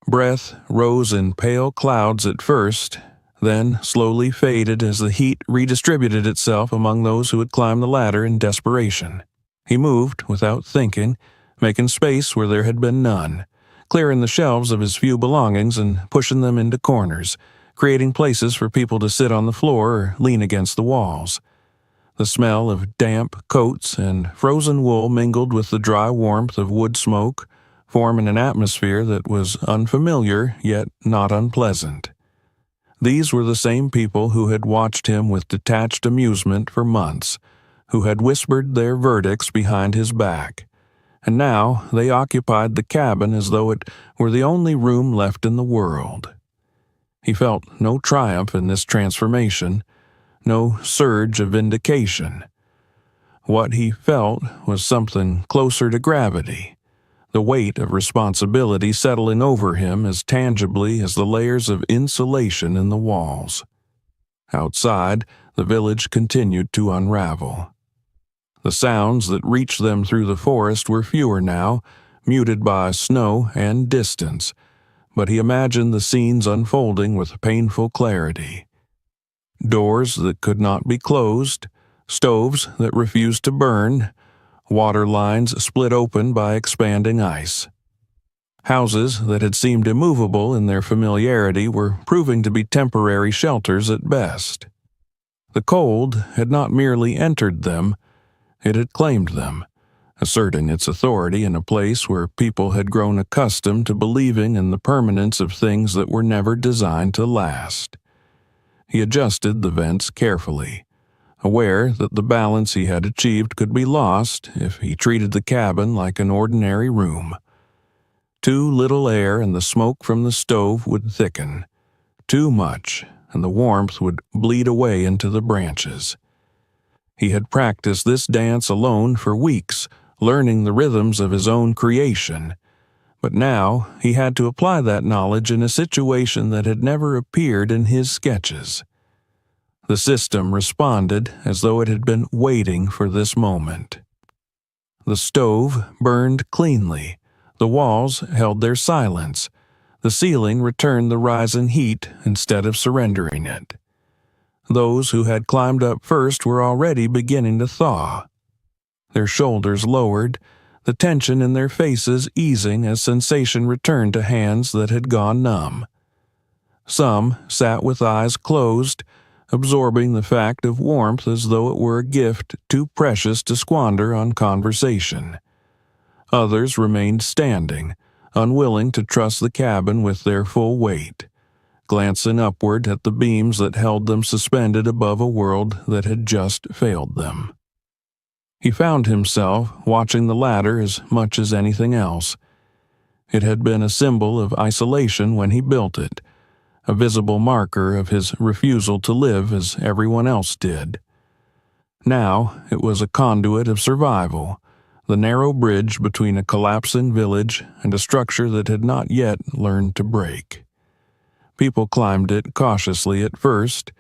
Breath rose in pale clouds at first, then slowly faded as the heat redistributed itself among those who had climbed the ladder in desperation. He moved without thinking, making space where there had been none, clearing the shelves of his few belongings and pushing them into corners, creating places for people to sit on the floor or lean against the walls. The smell of damp coats and frozen wool mingled with the dry warmth of wood smoke, forming an atmosphere that was unfamiliar yet not unpleasant. These were the same people who had watched him with detached amusement for months, who had whispered their verdicts behind his back, and now they occupied the cabin as though it were the only room left in the world. He felt no triumph in this transformation, no surge of vindication. What he felt was something closer to gravity, the weight of responsibility settling over him as tangibly as the layers of insulation in the walls. Outside, the village continued to unravel. The sounds that reached them through the forest were fewer now, muted by snow and distance, but he imagined the scenes unfolding with painful clarity. Doors that could not be closed, stoves that refused to burn, water lines split open by expanding ice. Houses that had seemed immovable in their familiarity were proving to be temporary shelters at best. The cold had not merely entered them, it had claimed them, asserting its authority in a place where people had grown accustomed to believing in the permanence of things that were never designed to last. He adjusted the vents carefully, aware that the balance he had achieved could be lost if he treated the cabin like an ordinary room. Too little air and the smoke from the stove would thicken. Too much, and the warmth would bleed away into the branches. He had practiced this dance alone for weeks, learning the rhythms of his own creation. But now he had to apply that knowledge in a situation that had never appeared in his sketches. The system responded as though it had been waiting for this moment. The stove burned cleanly, the walls held their silence, the ceiling returned the rise in heat instead of surrendering it. Those who had climbed up first were already beginning to thaw. Their shoulders lowered, the tension in their faces easing as sensation returned to hands that had gone numb. Some sat with eyes closed, absorbing the fact of warmth as though it were a gift too precious to squander on conversation. Others remained standing, unwilling to trust the cabin with their full weight, glancing upward at the beams that held them suspended above a world that had just failed them. He found himself watching the latter as much as anything else. It had been a symbol of isolation when he built it, a visible marker of his refusal to live as everyone else did. Now it was a conduit of survival, the narrow bridge between a collapsing village and a structure that had not yet learned to break. People climbed it cautiously at first,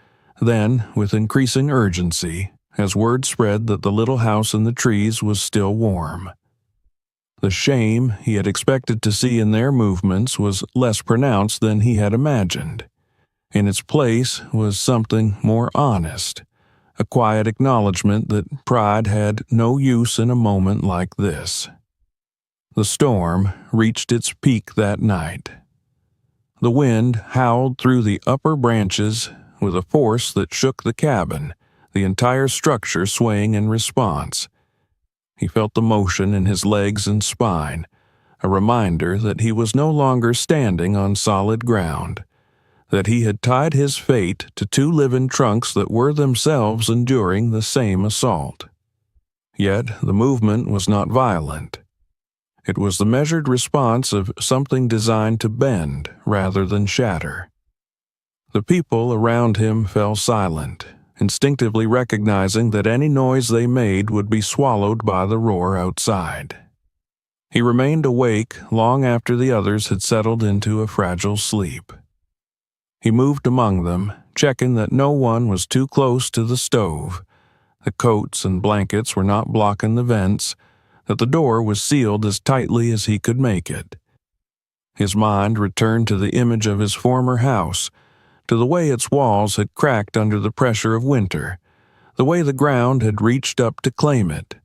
then with increasing urgency, as word spread that the little house in the trees was still warm. The shame he had expected to see in their movements was less pronounced than he had imagined. In its place was something more honest, a quiet acknowledgement that pride had no use in a moment like this. The storm reached its peak that night. The wind howled through the upper branches with a force that shook the cabin, the entire structure swaying in response. He felt the motion in his legs and spine, a reminder that he was no longer standing on solid ground, that he had tied his fate to two living trunks that were themselves enduring the same assault. Yet the movement was not violent. It was the measured response of something designed to bend rather than shatter. The people around him fell silent, instinctively recognizing that any noise they made would be swallowed by the roar outside. He remained awake long after the others had settled into a fragile sleep. He moved among them, checking that no one was too close to the stove, the coats and blankets were not blocking the vents, that the door was sealed as tightly as he could make it. His mind returned to the image of his former house, to the way its walls had cracked under the pressure of winter, the way the ground had reached up to claim it.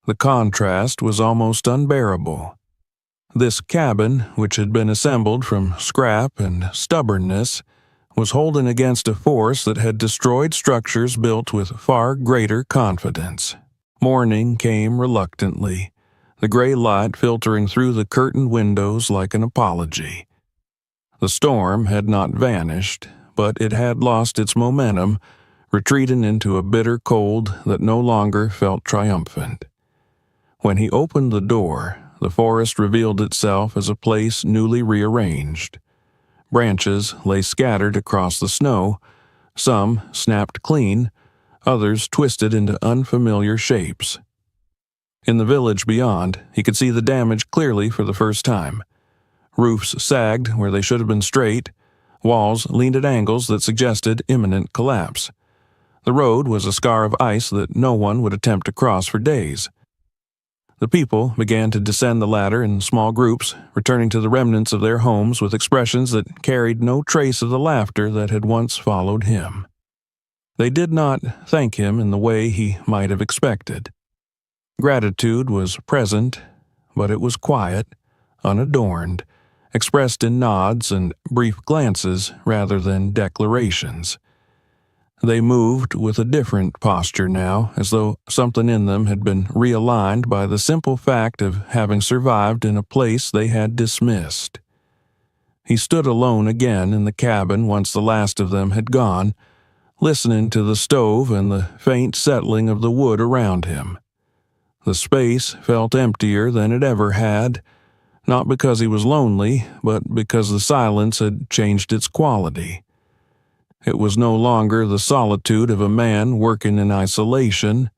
The contrast was almost unbearable. This cabin, which had been assembled from scrap and stubbornness, was holding against a force that had destroyed structures built with far greater confidence. Morning came reluctantly, the gray light filtering through the curtained windows like an apology. The storm had not vanished, but it had lost its momentum, retreating into a bitter cold that no longer felt triumphant. When he opened the door, the forest revealed itself as a place newly rearranged. Branches lay scattered across the snow, some snapped clean, others twisted into unfamiliar shapes. In the village beyond, he could see the damage clearly for the first time. Roofs sagged where they should have been straight, walls leaned at angles that suggested imminent collapse. The road was a scar of ice that no one would attempt to cross for days. The people began to descend the ladder in small groups, returning to the remnants of their homes with expressions that carried no trace of the laughter that had once followed him. They did not thank him in the way he might have expected. Gratitude was present, but it was quiet, unadorned, expressed in nods and brief glances rather than declarations. They moved with a different posture now, as though something in them had been realigned by the simple fact of having survived in a place they had dismissed. He stood alone again in the cabin once the last of them had gone, listening to the stove and the faint settling of the wood around him. The space felt emptier than it ever had, not because he was lonely, but because the silence had changed its quality. It was no longer the solitude of a man working in isolation.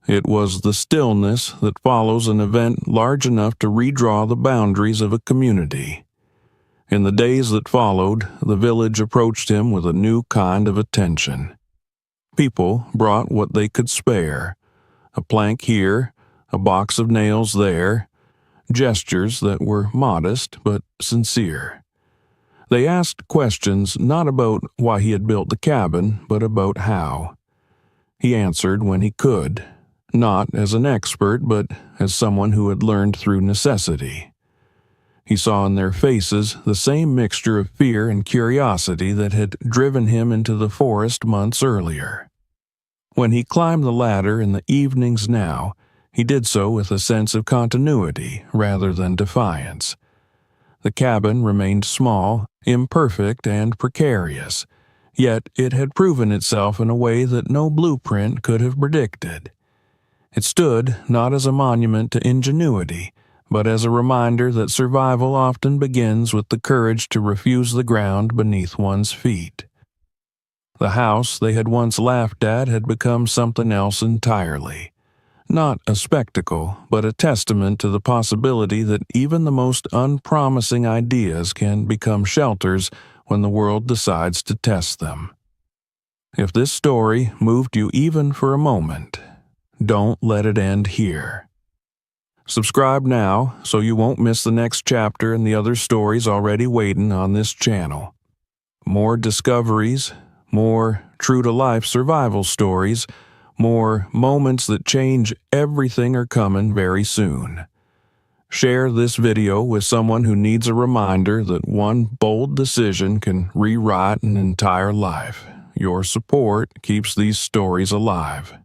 It was the stillness that follows an event large enough to redraw the boundaries of a community. In the days that followed, the village approached him with a new kind of attention. People brought what they could spare, a plank here, a box of nails there, gestures that were modest but sincere. They asked questions not about why he had built the cabin, but about how. He answered when he could, not as an expert, but as someone who had learned through necessity. He saw in their faces the same mixture of fear and curiosity that had driven him into the forest months earlier. When he climbed the ladder in the evenings now, he did so with a sense of continuity rather than defiance. The cabin remained small, imperfect, and precarious, yet it had proven itself in a way that no blueprint could have predicted. It stood not as a monument to ingenuity, but as a reminder that survival often begins with the courage to refuse the ground beneath one's feet. The house they had once laughed at had become something else entirely. Not a spectacle, but a testament to the possibility that even the most unpromising ideas can become shelters when the world decides to test them. If this story moved you even for a moment, don't let it end here. Subscribe now so you won't miss the next chapter and the other stories already waiting on this channel. More discoveries, more true-to-life survival stories, more moments that change everything are coming very soon. Share this video with someone who needs a reminder that one bold decision can rewrite an entire life. Your support keeps these stories alive.